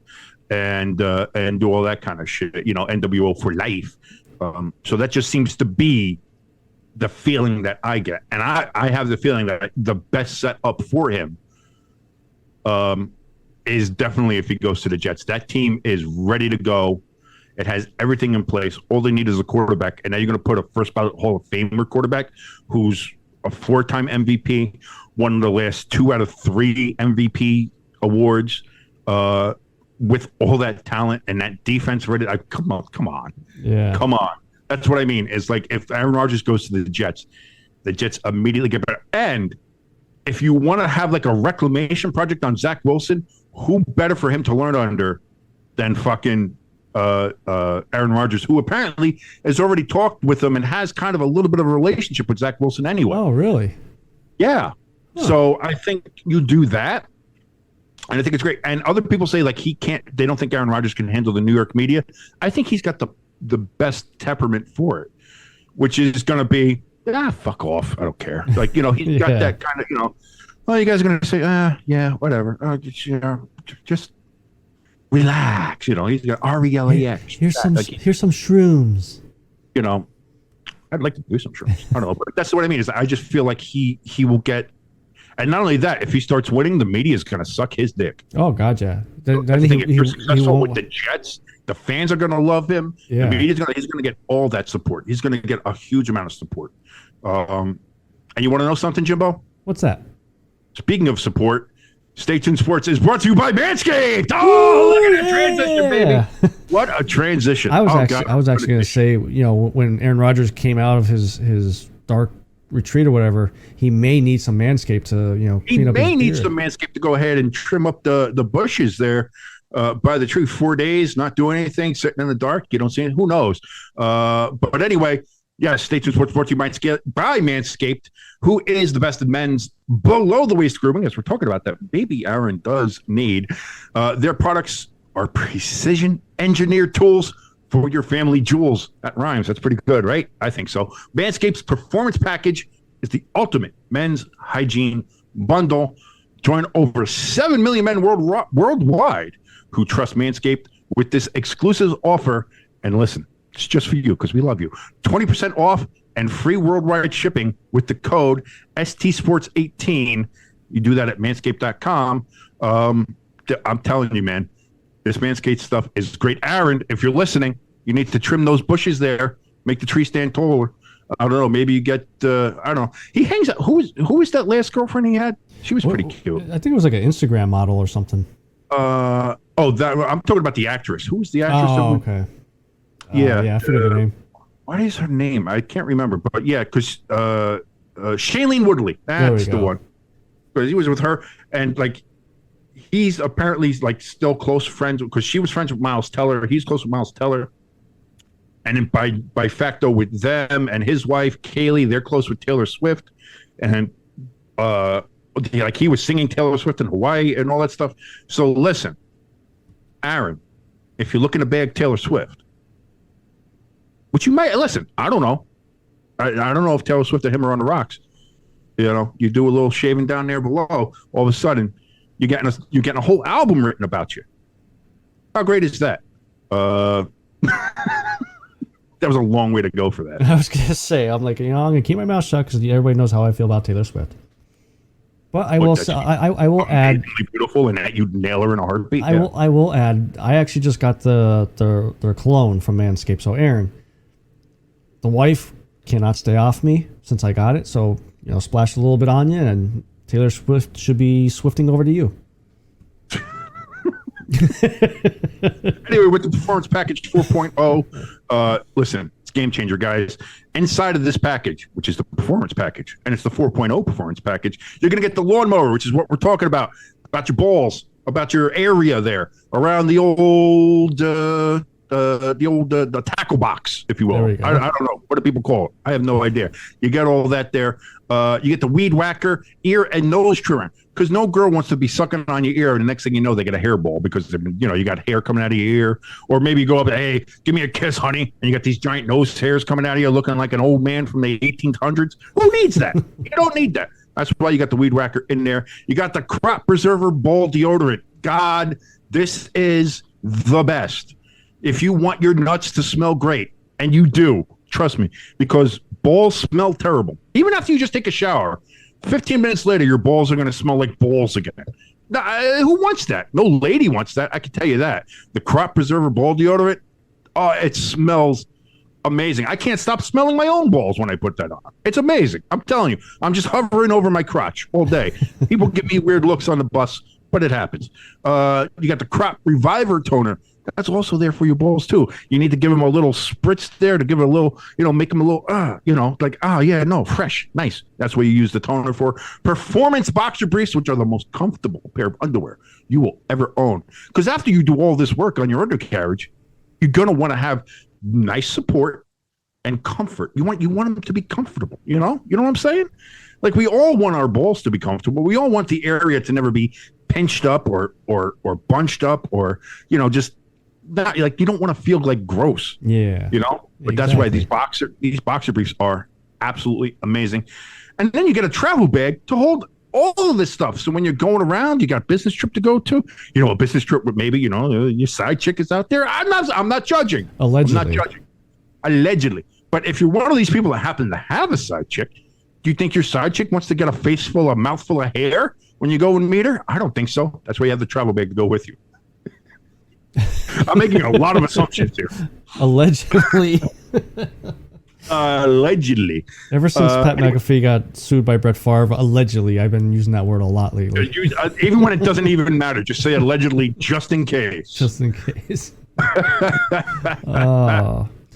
and do all that kind of shit. NWO for life. So that just seems to be the feeling that I get, and I have the feeling that the best setup for him is definitely if he goes to the Jets. That team is ready to go. It has everything in place. All they need is a quarterback, and now you're going to put a first ballot Hall of Famer quarterback who's a 4-time MVP, won the last 2 out of 3 MVP awards, with all that talent and that defense ready. Come on. Yeah. Come on. That's what I mean. It's like if Aaron Rodgers goes to the Jets immediately get better. And if you want to have like a reclamation project on Zach Wilson, who better for him to learn under than fucking Aaron Rodgers, who apparently has already talked with him and has kind of a little bit of a relationship with Zach Wilson anyway. Oh, really? Yeah. Huh. So I think you do that. And I think it's great. And other people say like they don't think Aaron Rodgers can handle the New York media. I think he's got the best temperament for it, which is going to be, fuck off. I don't care. Like, he's got that kind of, you guys are going to say, yeah, whatever. Just relax. He's got RELAX. Here's some shrooms. I'd like to do some shrooms. I don't know, but that's what I mean. Is I just feel like he will get. And not only that, if he starts winning, the media is going to suck his dick. Oh, God, yeah. Then I think if you're successful with the Jets, the fans are going to love him. Yeah. The media's he's going to get all that support. He's going to get a huge amount of support. And you want to know something, Jimbo? What's that? Speaking of support, Stay Tuned Sports is brought to you by Manscaped. Oh, look at that transition, baby. What a transition. I was actually going to say, when Aaron Rodgers came out of his dark retreat or whatever, he may need some Manscaped to, clean up his beard. He may need some Manscaped to go ahead and trim up the bushes there by the tree. 4 days, not doing anything, sitting in the dark. You don't see it. Who knows? But anyway, yes, Stay Tuned Sports brought to you by Manscaped, who is the best in men's below the waist grooming. As we're talking about that, baby Aaron does need. Their products are precision engineered tools for your family jewels. That rhymes. That's pretty good, right? I think so. Manscaped's Performance Package is the ultimate men's hygiene bundle. Join over 7 million men worldwide who trust Manscaped with this exclusive offer. And listen, it's just for you because we love you. 20% off and free worldwide shipping with the code STSports18. You do that at manscaped.com. I'm telling you, man, this Manscaped stuff is great. Aaron, if you're listening, you need to trim those bushes there, make the tree stand taller. I don't know. Maybe you get, I don't know. He hangs out. Who was that last girlfriend he had? She was pretty cute. I think it was like an Instagram model or something. I'm talking about the actress. Who was the actress? Oh, okay. Yeah, I forget her name. What is her name? I can't remember. But yeah, because Shailene Woodley. That's the one. Because he was with her, and like he's apparently like still close friends because she was friends with Miles Teller. He's close with Miles Teller. And then by facto with them and his wife, Kaylee, they're close with Taylor Swift. And like he was singing Taylor Swift in Hawaii and all that stuff. So listen, Aaron, if you're looking to bag Taylor Swift, which you might, listen, I don't know. I don't know if Taylor Swift and him are on the rocks. You do a little shaving down there below, all of a sudden you're getting a whole album written about you. How great is that? That was a long way to go for that. I was going to say, I'm like, I'm going to keep my mouth shut because everybody knows how I feel about Taylor Swift. But I will say, I will add, amazingly beautiful, and that you'd nail her in a heartbeat. I will add, I actually just got the cologne from Manscaped. So Aaron, the wife cannot stay off me since I got it. So splash a little bit on you, and Taylor Swift should be swifting over to you. Anyway, with the Performance Package 4.0, listen, it's game changer, guys. Inside of this package, which is the Performance Package, and it's the 4.0 Performance Package, you're going to get the lawnmower, which is what we're talking about your balls, about your area there, around the old the tackle box, if you will. I don't know. What do people call it? I have no idea. You get all that there. You get the weed whacker, ear and nose trimmer, because no girl wants to be sucking on your ear, and the next thing you know, they get a hairball because you got hair coming out of your ear. Or maybe you go up and, hey, give me a kiss, honey, and you got these giant nose hairs coming out of you looking like an old man from the 1800s. Who needs that? You don't need that. That's why you got the weed whacker in there. You got the crop preserver ball deodorant. God, this is the best. If you want your nuts to smell great, and you do, trust me, because balls smell terrible. Even after you just take a shower, 15 minutes later, your balls are going to smell like balls again. Now, who wants that? No lady wants that. I can tell you that. The crop preserver ball deodorant, it smells amazing. I can't stop smelling my own balls when I put that on. It's amazing. I'm telling you. I'm just hovering over my crotch all day. People give me weird looks on the bus, but it happens. You got the crop reviver toner. That's also there for your balls too. You need to give them a little spritz there to give it a little, make them a little, fresh, nice. That's what you use the toner for. Performance boxer briefs, which are the most comfortable pair of underwear you will ever own. Because after you do all this work on your undercarriage, you're gonna want to have nice support and comfort. You want them to be comfortable. You know what I'm saying? Like, we all want our balls to be comfortable. We all want the area to never be pinched up or bunched up or just. Not like, you don't want to feel like gross. Yeah. But that's why these boxer briefs are absolutely amazing. And then you get a travel bag to hold all of this stuff. So when you're going around, you got a business trip to go to, a business trip with maybe, your side chick is out there. I'm not judging. Allegedly. I'm not judging. Allegedly. But if you're one of these people that happen to have a side chick, do you think your side chick wants to get a mouthful of hair when you go and meet her? I don't think so. That's why you have the travel bag to go with you. I'm making a lot of assumptions here. Allegedly. Allegedly. Ever since Pat McAfee got sued by Brett Favre, allegedly, I've been using that word a lot lately. Even when it doesn't even matter, just say allegedly, just in case. Just in case.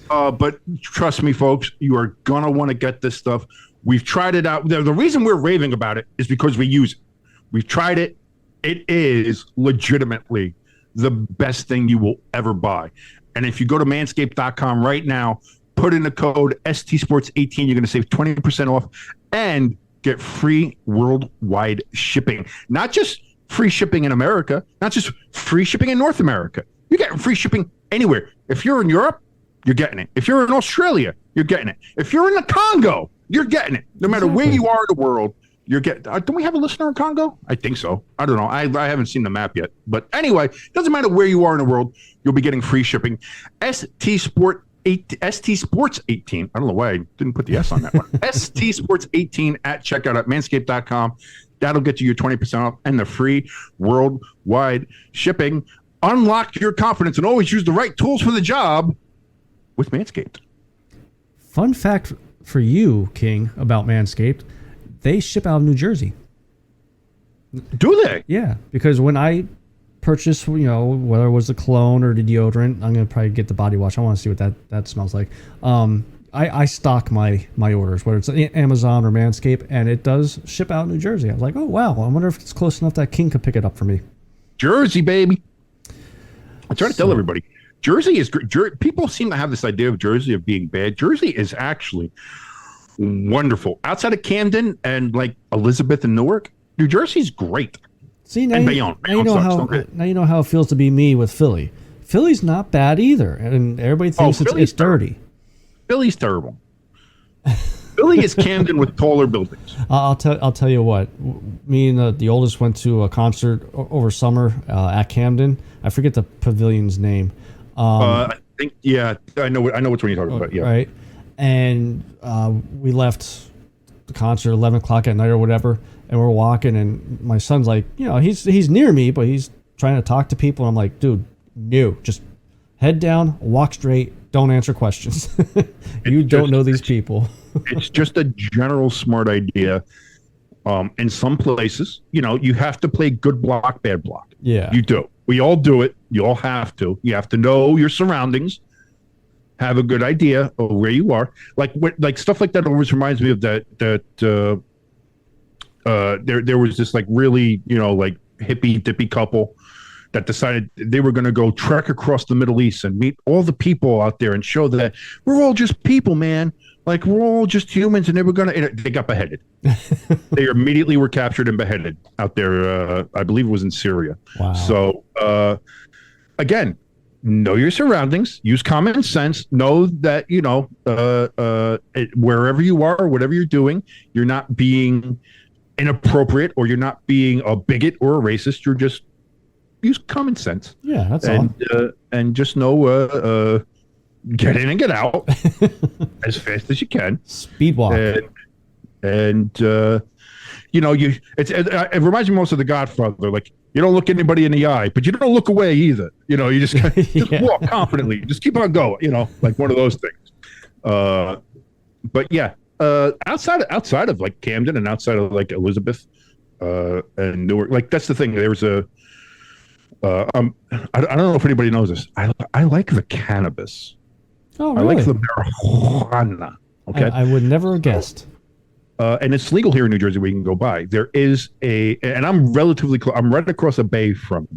But trust me, folks, you are going to want to get this stuff. We've tried it out. The reason we're raving about it is because we use it. We've tried it. It is legitimately the best thing you will ever buy. And if you go to manscaped.com right now, put in the code STSports18, you're going to save 20% off and get free worldwide shipping. Not just free shipping in America, not just free shipping in North America. You're getting free shipping anywhere. If you're in Europe, you're getting it. If you're in Australia, you're getting it. If you're in the Congo, you're getting it. No matter where you are in the world, you're getting. Don't we have a listener in Congo? I think so. I don't know. I haven't seen the map yet. But anyway, doesn't matter where you are in the world, you'll be getting free shipping. ST Sports 18. I don't know why I didn't put the S on that one. ST Sports 18 at checkout at manscaped.com. That'll get you your 20% off and the free worldwide shipping. Unlock your confidence and always use the right tools for the job with Manscaped. Fun fact for you, King, about Manscaped. They ship out of New Jersey. Do they? Yeah, because when I purchased, whether it was the cologne or the deodorant, I'm going to probably get the body wash. I want to see what that smells like. I stock my orders, whether it's Amazon or Manscaped, and it does ship out New Jersey. I was like, oh, wow, I wonder if it's close enough that King could pick it up for me. Jersey, baby. I try to tell everybody. Jersey is great. People seem to have this idea of Jersey of being bad. Jersey is actually wonderful. Outside of Camden and like Elizabeth and Newark, New Jersey's great. See, now you know how it feels to be me with Philly. Philly's not bad either, and everybody thinks it's dirty. Philly's terrible. Philly is Camden with taller buildings. I'll tell you what. Me and the oldest went to a concert over summer at Camden. I forget the pavilion's name. I think, yeah, I know which one you're talking about. Yeah, right. And we left the concert 11 o'clock at night or whatever, and we're walking, and my son's like, he's near me, but he's trying to talk to people. And I'm like, dude, no, just head down, walk straight, don't answer questions. You don't know these people. It's just a general smart idea. In some places, you have to play good block, bad block. Yeah. You do. We all do it. You all have to. You have to know your surroundings, have a good idea of where you are. Like stuff like that always reminds me of that there was this like really, like hippie dippy couple that decided they were going to go trek across the Middle East and meet all the people out there and show that we're all just people, man. Like, we're all just humans, and they got beheaded. They immediately were captured and beheaded out there. I believe it was in Syria. Wow. So, again, know your surroundings, use common sense, know that, wherever you are or whatever you're doing, you're not being inappropriate or you're not being a bigot or a racist. You're just use common sense. Yeah, that's all. And just know, get in and get out as fast as you can. Speed walk. And it reminds me most of The Godfather. Like, you don't look anybody in the eye, but you don't look away either. You just walk confidently. Just keep on going. Like one of those things. But yeah, outside of like Camden and outside of like Elizabeth and Newark, like that's the thing. There was I don't know if anybody knows this. I like the cannabis. Oh, really? I like the marijuana. Okay, I would never have guessed. And it's legal here in New Jersey. We can go buy. There is and I'm relatively close. I'm right across a bay from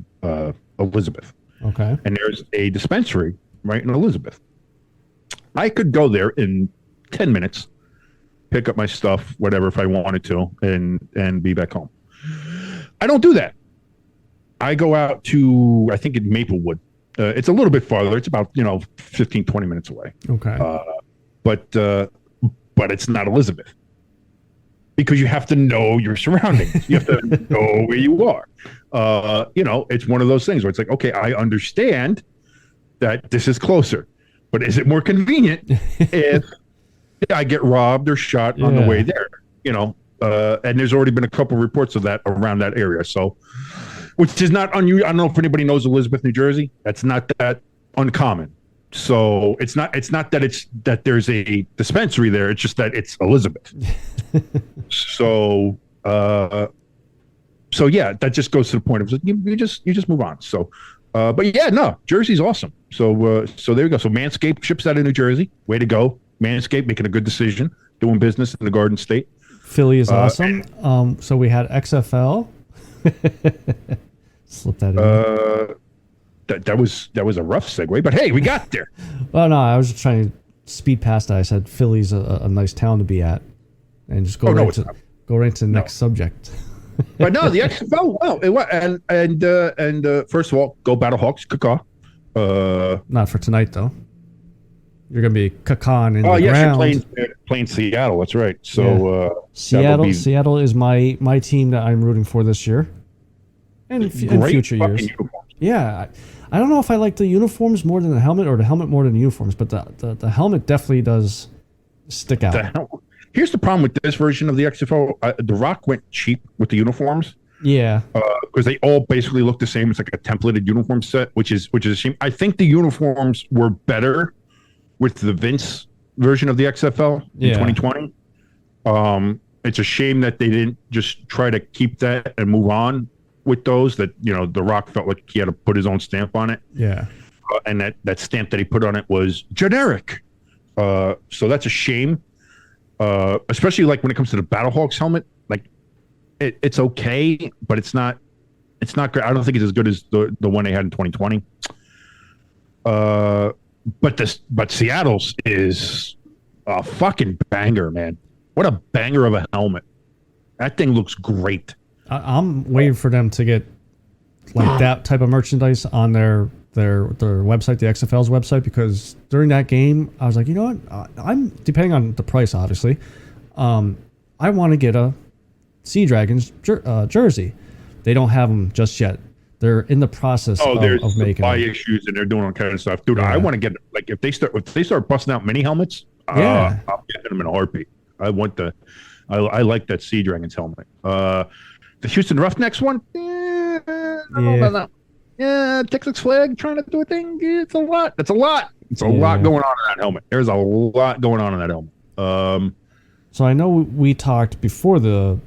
Elizabeth. Okay. And there's a dispensary right in Elizabeth. I could go there in 10 minutes, pick up my stuff, whatever, if I wanted to, and be back home. I don't do that. I go out to, I think, in Maplewood. It's a little bit farther. It's about 15, 20 minutes away. Okay. But it's not Elizabeth, because you have to know your surroundings. You have to know where you are. It's one of those things where it's like, okay, I understand that this is closer, but is it more convenient if I get robbed or shot on the way there? And there's already been a couple reports of that around that area. So, which is not unusual. I don't know if anybody knows Elizabeth, New Jersey. That's not that uncommon. So it's not that there's a dispensary there. It's just that it's Elizabeth. So yeah, that just goes to the point of you just move on. So, but yeah, no, Jersey's awesome. So there you go. So Manscaped ships out of New Jersey. Way to go, Manscaped, making a good decision, doing business in the Garden State. Philly is awesome. So we had XFL. Slip that in. That was a rough segue, but hey, we got there. Well, no, I was just trying to speed past that. I said Philly's a nice town to be at, and just go right to the next subject. But no, the XFL. Well, it was, and first of all, go Battlehawks, caw. Not for tonight though. You're gonna be cacan in the yes, ground. You're playing Seattle. That's right. So Seattle is my team that I'm rooting for this year, and in future years. Uniforms. Yeah, I don't know if I like the uniforms more than the helmet or the helmet more than the uniforms, but the helmet definitely does stick out. Here's the problem with this version of the XFL. The Rock went cheap with the uniforms. Yeah, because they all basically look the same. It's like a templated uniform set, which is a shame. I think the uniforms were better with the Vince version of the XFL in 2020. It's a shame that they didn't just try to keep that and move on with those. That The Rock felt like he had to put his own stamp on it. Yeah, and that stamp that he put on it was generic. So that's a shame. Especially like when it comes to the Battlehawks helmet, like it's okay, but it's not great. I don't think it's as good as the one they had in 2020. But Seattle's is a fucking banger, man. What a banger of a helmet. That thing looks great. I'm waiting for them to get like that type of merchandise on their website, the XFL's website, because during that game, I was like, you know what? I'm depending on the price, obviously. I want to get a Sea Dragons jersey. They don't have them just yet. They're in the process of making supply issues, and they're doing all kind of stuff, dude. Yeah. I want to get, like, if they start busting out mini helmets. I'll get them in a heartbeat. I want I like that Sea Dragons helmet. The Houston Roughnecks one, I don't know about that. Yeah, Texas flag trying to do a thing. It's a lot. It's a lot. It's a lot going on in that helmet. There's a lot going on in that helmet. So I know we talked before the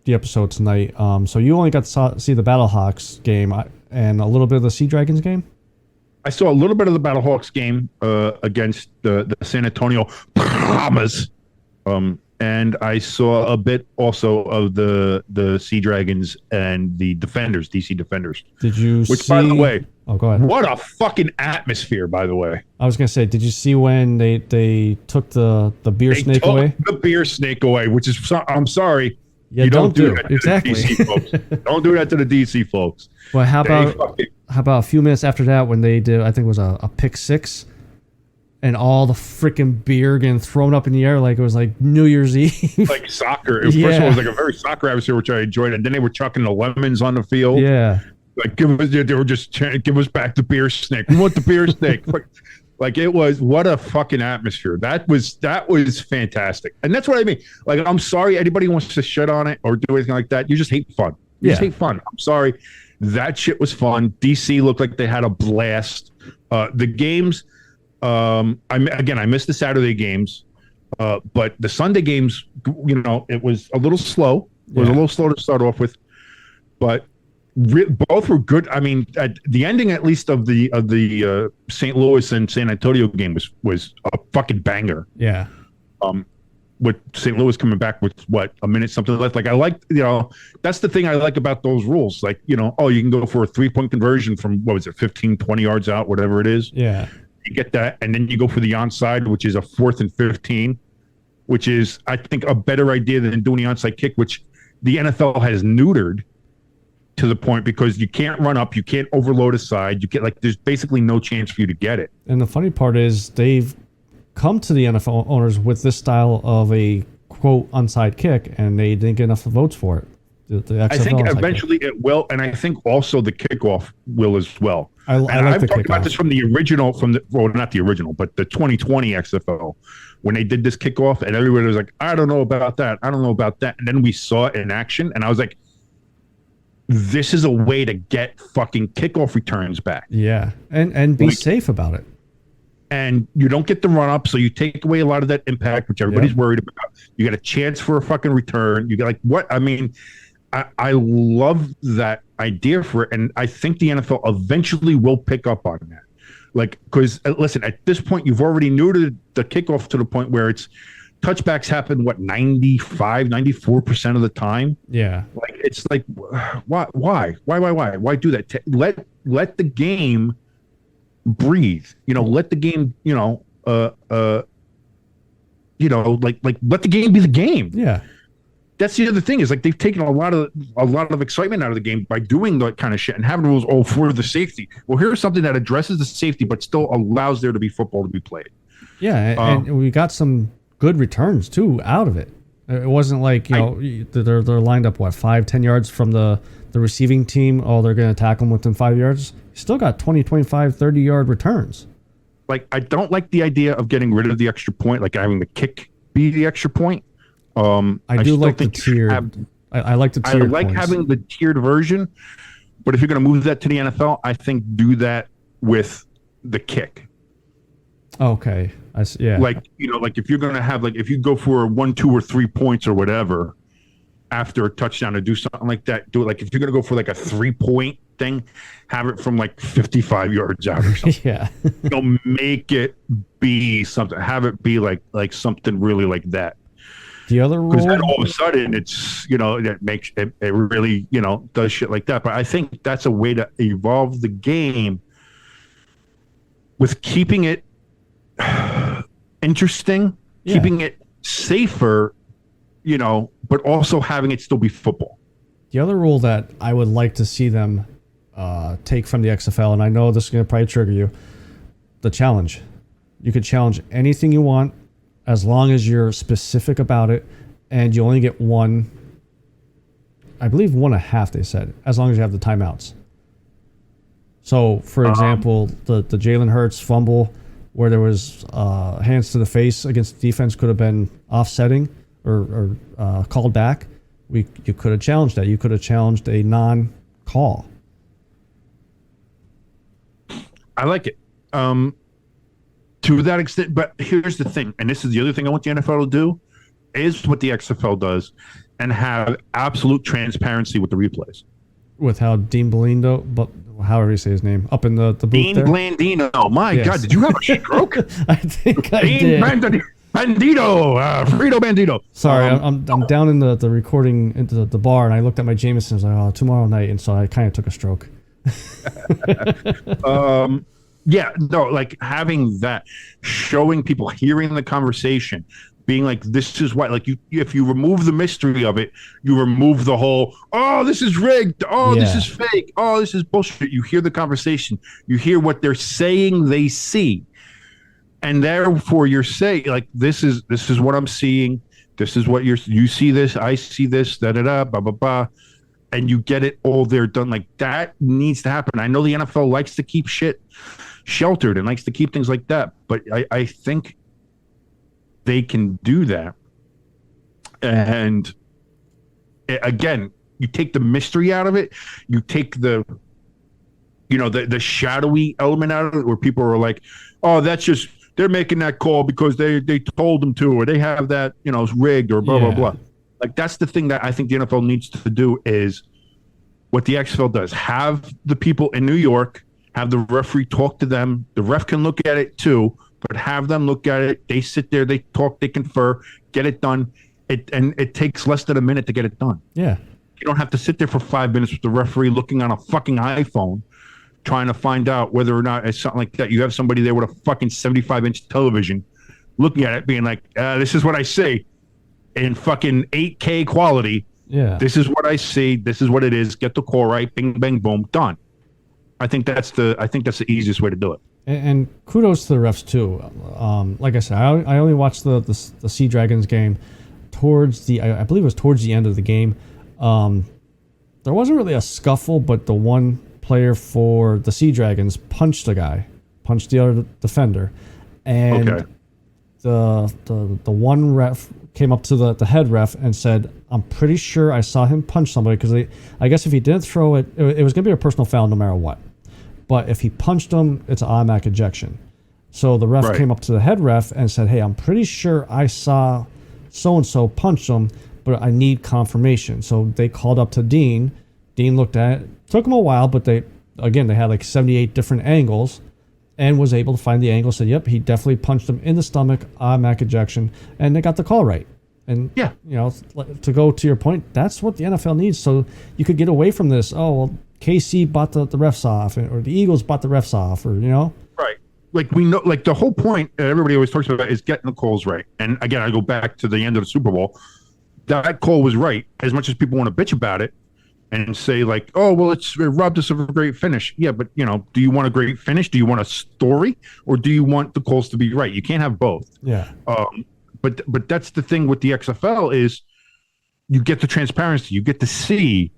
episode tonight. So you only got to see the Battlehawks game and a little bit of the Sea Dragons game. I saw a little bit of the Battlehawks game against the San Antonio Brahmas, and I saw a bit also of the Sea Dragons and the Defenders, DC Defenders. Did you? Which, by the way, oh, go ahead. What a fucking atmosphere! By the way, I was gonna say, did you see when they took the beer snake away? The beer snake away, which is I'm sorry. Yeah, you don't do that it. Exactly. To the DC folks. Don't do that to the DC folks. Well, how about a few minutes after that when they did, I think it was a pick six, and all the freaking beer getting thrown up in the air like it was like New Year's Eve. Like soccer. First of all, it was like a very soccer atmosphere, which I enjoyed. And then they were chucking the lemons on the field. Yeah. Like they were just chanting, give us back the beer snake. We want the beer snake. Like it was, what a fucking atmosphere. That was fantastic. And that's what I mean. Like, I'm sorry anybody wants to shit on it or do anything like that. You just hate fun. You just hate fun. I'm sorry. That shit was fun. DC looked like they had a blast. The games, I missed the Saturday games, but the Sunday games, it was a little slow. It was a little slow to start off with, but both were good. I mean, at the ending, at least of the St. Louis and San Antonio game was a fucking banger. Yeah. With St. Louis coming back with a minute something left. Like I like, that's the thing I like about those rules. Like, you can go for a 3-point conversion from 15, 20 yards out, whatever it is. Yeah. You get that, and then you go for the onside, which is a 4th and 15, which is, I think, a better idea than doing the onside kick, which the NFL has neutered to the point because you can't run up, you can't overload a side, you get there's basically no chance for you to get it. And the funny part is they've come to the NFL owners with this style of a quote onside kick, and they didn't get enough votes for it. The I think eventually it will, and I think also the kickoff will as well. I've talked about this from the original, not the original, but the 2020 XFL, when they did this kickoff, and everybody was like, I don't know about that. I don't know about that. And then we saw it in action, and I was like, this is a way to get fucking kickoff returns back. Yeah, and be safe about it. And you don't get the run up, so you take away a lot of that impact, which everybody's worried about. You get a chance for a fucking return. You get I love that idea for it, and I think the NFL eventually will pick up on that. Because listen, at this point, you've already neutered the kickoff to the point where it's touchbacks happen 94% of the time. Yeah, it's like why do that? Let the game breathe. Let the game. Let the game be the game. Yeah. That's the other thing is they've taken a lot of excitement out of the game by doing that kind of shit and having rules for the safety. Well, here's something that addresses the safety but still allows there to be football to be played. Yeah, and we got some good returns too out of it. It wasn't like they're lined up 5-10 yards from the receiving team. Oh, they're going to tackle them within 5 yards. You still got 20, 25, 30 yard returns. I don't like the idea of getting rid of the extra point, like having the kick be the extra point. I do like the tiered. I like the tiered. I like having the tiered version, but if you're going to move that to the NFL, I think do that with the kick. Okay, yeah. If you're going to have if you go for 1, 2, or 3 points or whatever after a touchdown to do something like that, do it. If you're going to go for a 3-point thing, have it from 55 yards out or something. Yeah. Make it be something. Have it be like something really like that. The other rule, because then all of a sudden it's that makes it really does shit like that. But I think that's a way to evolve the game with keeping it interesting, keeping it safer, but also having it still be football. The other rule that I would like to see them take from the XFL, and I know this is going to probably trigger you, the challenge. You could challenge anything you want, as long as you're specific about it, and you only get one, I believe 1.5, they said, as long as you have the timeouts. So, for example, the Jalen Hurts fumble where there was hands to the face against the defense could have been offsetting or called back, you could have challenged that. You could have challenged a non-call. I like it. To that extent, but here's the thing, and this is the other thing I want the NFL to do, is what the XFL does, and have absolute transparency with the replays. With how Dean Belindo, but however you say his name, up in the booth Dean there. Blandino. My Yes. God, did you have a stroke? I think I Dean did. Bandito, Frito Bandito. Sorry, I'm down in the recording into the bar, and I looked at my Jameson. I was like, oh, tomorrow night, and so I kind of took a stroke. Yeah, no, like having that, showing people, hearing the conversation, being like, this is why, like, if you remove the mystery of it, you remove the whole, oh, this is rigged, oh, this is fake, oh, this is bullshit. You hear the conversation, you hear what they're saying they see, and therefore you're saying, like, this is what I'm seeing, this is what you see this, I see this, da-da-da, ba-ba-ba, and you get it all there done. Like, that needs to happen. I know the NFL likes to keep shit sheltered and likes to keep things like that, but I think they can do that. And again, you take the mystery out of it, you take the shadowy element out of it, where people are like, oh, that's just, they're making that call because they told them to, or they have that, rigged, or blah blah blah. Like, that's the thing that I think the NFL needs to do, is what the XFL does. Have the people in New York, have the referee talk to them. The ref can look at it too, but have them look at it. They sit there, they talk, they confer, get it done. It takes less than a minute to get it done. Yeah. You don't have to sit there for 5 minutes with the referee looking on a fucking iPhone, trying to find out whether or not it's something like that. You have somebody there with a fucking 75-inch television looking at it, being like, this is what I see in fucking 8K quality. Yeah. This is what I see. This is what it is. Get the call right. Bing, bang, boom. Done. I think that's the easiest way to do it. And kudos to the refs too. Like I said, I only watched the Sea Dragons game towards I believe it was towards the end of the game. There wasn't really a scuffle, but the one player for the Sea Dragons punched the other defender, and the one ref came up to the head ref and said, I'm pretty sure I saw him punch somebody, because I guess if he didn't throw it, it was going to be a personal foul no matter what. But if he punched him, it's an automatic ejection. So the ref came up to the head ref and said, hey, I'm pretty sure I saw so-and-so punch him, but I need confirmation. So they called up to Dean. Dean looked at it. Took him a while, but they had like 78 different angles, and was able to find the angle. Said, yep, he definitely punched him in the stomach, automatic ejection, and they got the call right. And, to go to your point, that's what the NFL needs. So you could get away from this. Oh, well, KC bought the refs off, or the Eagles bought the refs off, or, Right. Like, we know, like, the whole point everybody always talks about is getting the calls right. And again, I go back to the end of the Super Bowl. That call was right. As much as people want to bitch about it and say, like, oh, well, it robbed us of a great finish. Yeah, but, do you want a great finish? Do you want a story? Or do you want the calls to be right? You can't have both. Yeah. But that's the thing with the XFL, is you get the transparency. You get to see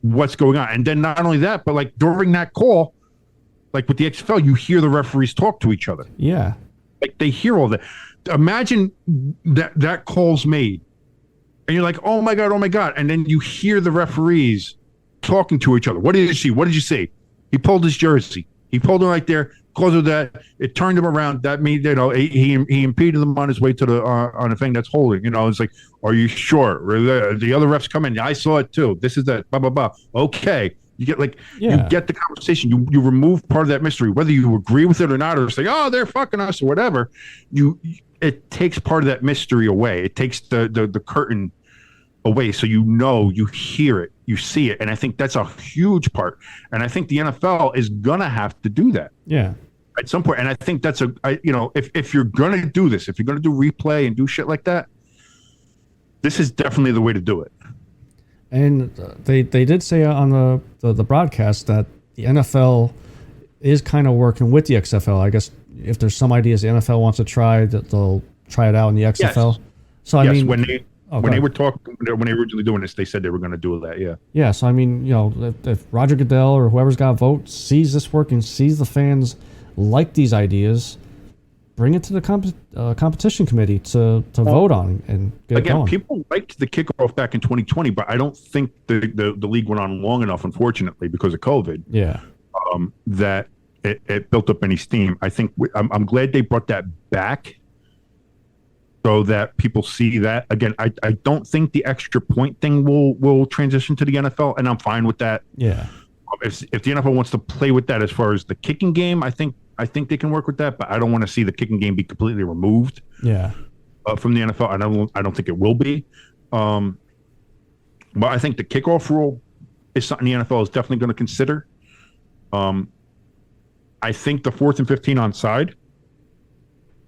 what's going on. And then not only that, but, like, during that call, like with the XFL, you hear the referees talk to each other. Yeah. Like, they hear all that. Imagine that call's made, and you're like, oh my God. And then you hear the referees talking to each other. What did you see? What did you see? He pulled his jersey. He pulled it right there. Because of that, it turned him around. That means, he impeded him on his way to the on a thing that's holding. It's like, are you sure? The other refs come in. I saw it too. This is that. Blah blah blah. Okay, you get you get the conversation. You remove part of that mystery, whether you agree with it or not, or say, oh, they're fucking us or whatever. It takes part of that mystery away. It takes the curtain away, so you hear it, you see it, and I think that's a huge part. And I think the NFL is gonna have to do that. Yeah. At some point. And I think that's if you're going to do this, if you're going to do replay and do shit like that, this is definitely the way to do it. And they did say on the broadcast that the NFL is kind of working with the XFL. I guess if there's some ideas the NFL wants to try, that they'll try it out in the XFL. Yes. So I mean, when they were talking, when they were originally doing this, they said they were going to do that. Yeah. Yeah. So I mean, if Roger Goodell or whoever's got a vote sees this working, sees the fans like these ideas, bring it to the competition committee to vote on and get it Again, going. people liked the kickoff back in 2020, but I don't think the league went on long enough, unfortunately, because of COVID. Yeah. That it built up any steam. I think I'm glad they brought that back so that people see that. Again, I don't think the extra point thing will transition to the NFL, and I'm fine with that. Yeah. If the NFL wants to play with that as far as the kicking game, I think they can work with that, but I don't want to see the kicking game be completely removed. Yeah. From the NFL. I don't think it will be. But I think the kickoff rule is something the NFL is definitely going to consider. I think the 4th and 15 onside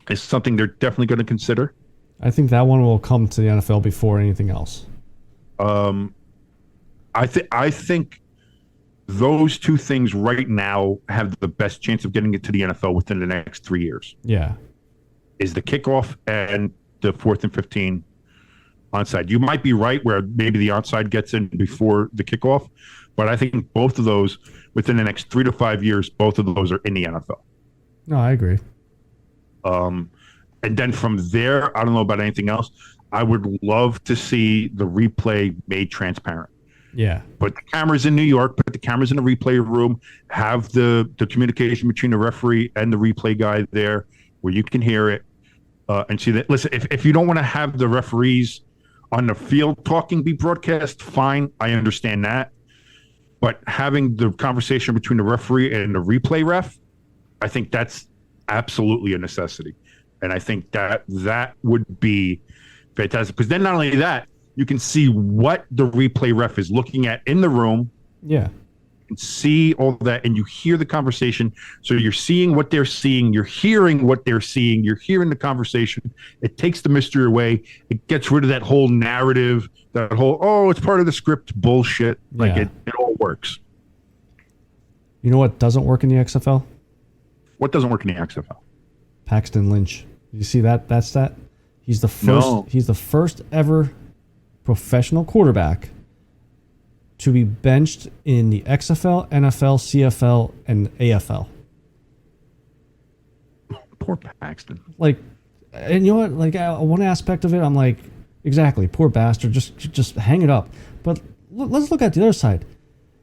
is something they're definitely going to consider. I think that one will come to the NFL before anything else. I think those two things right now have the best chance of getting it to the NFL within the next 3 years. Yeah. Is the kickoff and the 4th and 15 onside. You might be right where maybe the onside gets in before the kickoff, but I think both of those within the next 3 to 5 years, both of those are in the NFL. No, I agree. And then from there, I don't know about anything else. I would love to see the replay made transparent. Yeah. Put the cameras in New York, put the cameras in the replay room, have the communication between the referee and the replay guy there where you can hear it and see that. Listen, if you don't want to have the referees on the field talking be broadcast, fine. I understand that. But having the conversation between the referee and the replay ref, I think that's absolutely a necessity. And I think that would be fantastic. Because then not only that, you can see what the replay ref is looking at in the room. Yeah. And see all that, and you hear the conversation. So you're seeing what they're seeing. You're hearing what they're seeing. You're hearing the conversation. It takes the mystery away. It gets rid of that whole narrative, that whole, it's part of the script bullshit. Like it all works. You know what doesn't work in the XFL? What doesn't work in the XFL? Paxton Lynch. You see that stat? He's the first. No. He's the first ever professional quarterback to be benched in the XFL, NFL, CFL, and AFL. Poor Paxton. Like, and you know what? Like, one aspect of it, I'm like, exactly, poor bastard. Just hang it up. But let's look at the other side.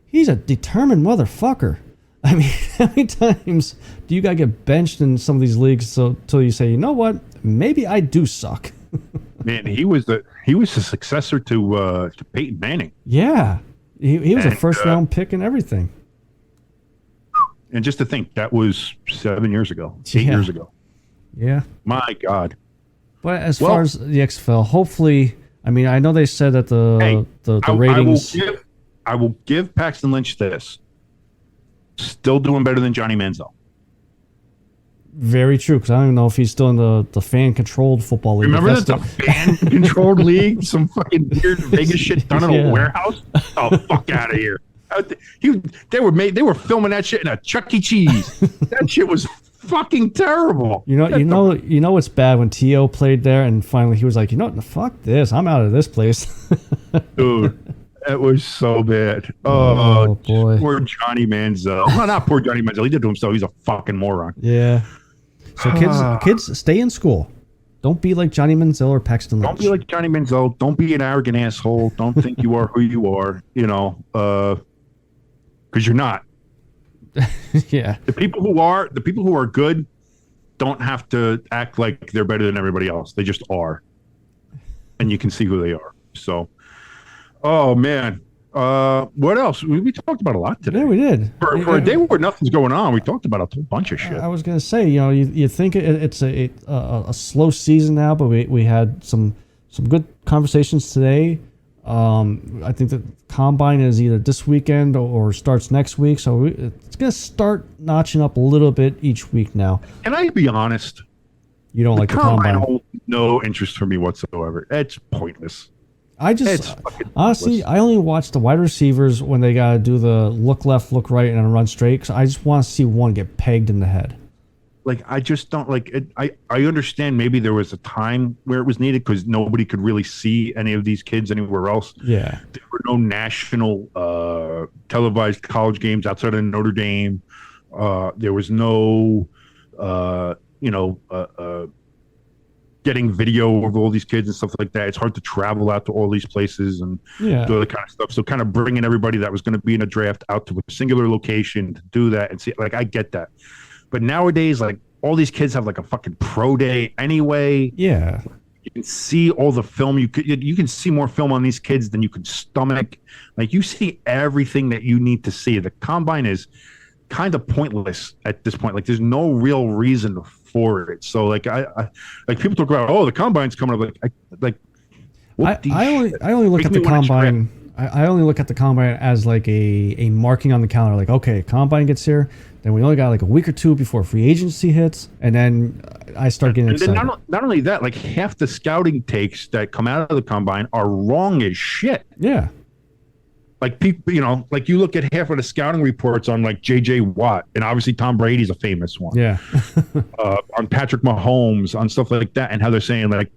He's a determined motherfucker. I mean, how many times do you gotta get benched in some of these leagues till you say, you know what? Maybe I do suck. Man, he was the successor to Peyton Manning. Yeah. He was a first round pick and everything. And just to think, that was 7 years ago, 8 years ago. Yeah. My God. But as far as the XFL, hopefully, I mean, I know they said that the ratings. I will give Paxton Lynch this. Still doing better than Johnny Manziel. Very true, because I don't even know if he's still in the fan-controlled football league. Remember that? The fan-controlled league? Some fucking weird Vegas shit done in a warehouse? Oh, fuck out of here. They were filming that shit in a Chuck E. Cheese. That shit was fucking terrible. You know it's bad when T.O. played there and finally he was like, fuck this. I'm out of this place. Dude, that was so bad. Oh boy. Poor Johnny Manziel. Well, not poor Johnny Manziel. He did to himself. He's a fucking moron. Yeah. So kids, stay in school. Don't be like Johnny Manziel or Paxton Lynch. Don't be like Johnny Manziel. Don't be an arrogant asshole. Don't think you are who you are. Because you're not. Yeah. The people who are good don't have to act like they're better than everybody else. They just are, and you can see who they are. So, oh man. What else? We talked about a lot today. Yeah, we did. For a day where nothing's going on, we talked about a whole bunch of shit. I was gonna say, you think it's a slow season now, but we had some good conversations today. I think the combine is either this weekend or starts next week, so it's gonna start notching up a little bit each week now. Can I be honest? You don't like the combine? Holds no interest for me whatsoever. It's pointless. I just honestly, I only watch the wide receivers when they gotta do the look left, look right, and run straight. Because I just want to see one get pegged in the head. Like, I just don't like it. I understand maybe there was a time where it was needed because nobody could really see any of these kids anywhere else. Yeah, there were no national televised college games outside of Notre Dame. There was no getting video of all these kids and stuff like that. It's hard to travel out to all these places and do all that kind of stuff. So kind of bringing everybody that was going to be in a draft out to a singular location to do that and see, like, I get that. But nowadays, like, all these kids have like a fucking pro day anyway. Yeah. You can see all the film. You can see more film on these kids than you can stomach. Like, you see everything that you need to see. The combine is kind of pointless at this point. Like, there's no real reason for it. So like I like people talk about, oh, the combine's coming up. I only look at the combine. I only look at the combine as like a marking on the calendar. Like, okay, combine gets here, then we only got like a week or two before free agency hits, and then I start getting excited. And then not only that, like half the scouting takes that come out of the combine are wrong as shit. Yeah. Like people, like you look at half of the scouting reports on like J.J. Watt, and obviously Tom Brady's a famous one. Yeah. On Patrick Mahomes, on stuff like that, and how they're saying like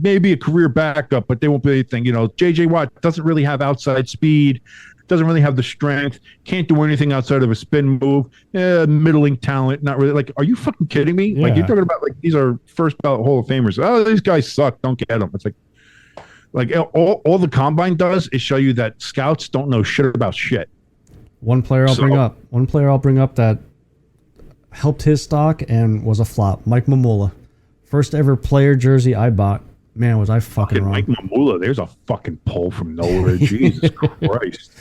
maybe a career backup, but they won't be anything. J.J. Watt doesn't really have outside speed, doesn't really have the strength, can't do anything outside of a spin move. Middling talent, not really. Like, are you fucking kidding me? Yeah. Like, you're talking about like these are first ballot Hall of Famers. Oh, these guys suck. Don't get them. It's like all the combine does is show you that scouts don't know shit about shit. One player I'll bring up that helped his stock and was a flop. Mike Mamula. First ever player jersey I bought. Man, was I fucking wrong. Mike Mamula, there's a fucking pull from nowhere. Jesus Christ.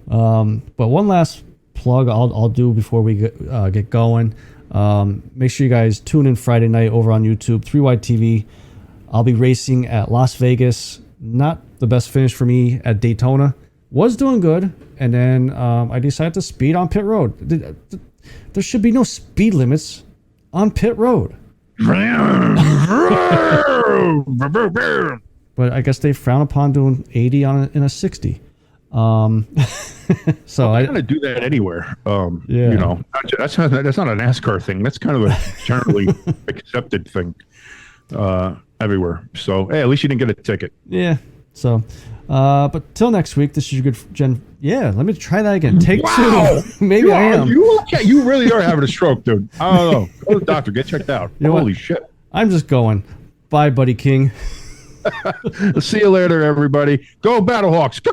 But one last plug I'll do before we get going. Make sure you guys tune in Friday night over on YouTube, 3Y TV. I'll be racing at Las Vegas. Not the best finish for me at Daytona. Was doing good, and then I decided to speed on pit road. There should be no speed limits on pit road. But I guess they frown upon doing 80 in a 60. So I kind of do that anywhere. Yeah. That's not a NASCAR thing. That's kind of a generally accepted thing everywhere. So hey, at least you didn't get a ticket. Yeah. So, but till next week, this is your good Jen. Yeah, let me try that again. Take two. Maybe I am. You really are having a stroke, dude. I don't know. Go to the doctor. Get checked out. Holy shit. I'm just going. Bye, Buddy King. See you later, everybody. Go Battlehawks. Go!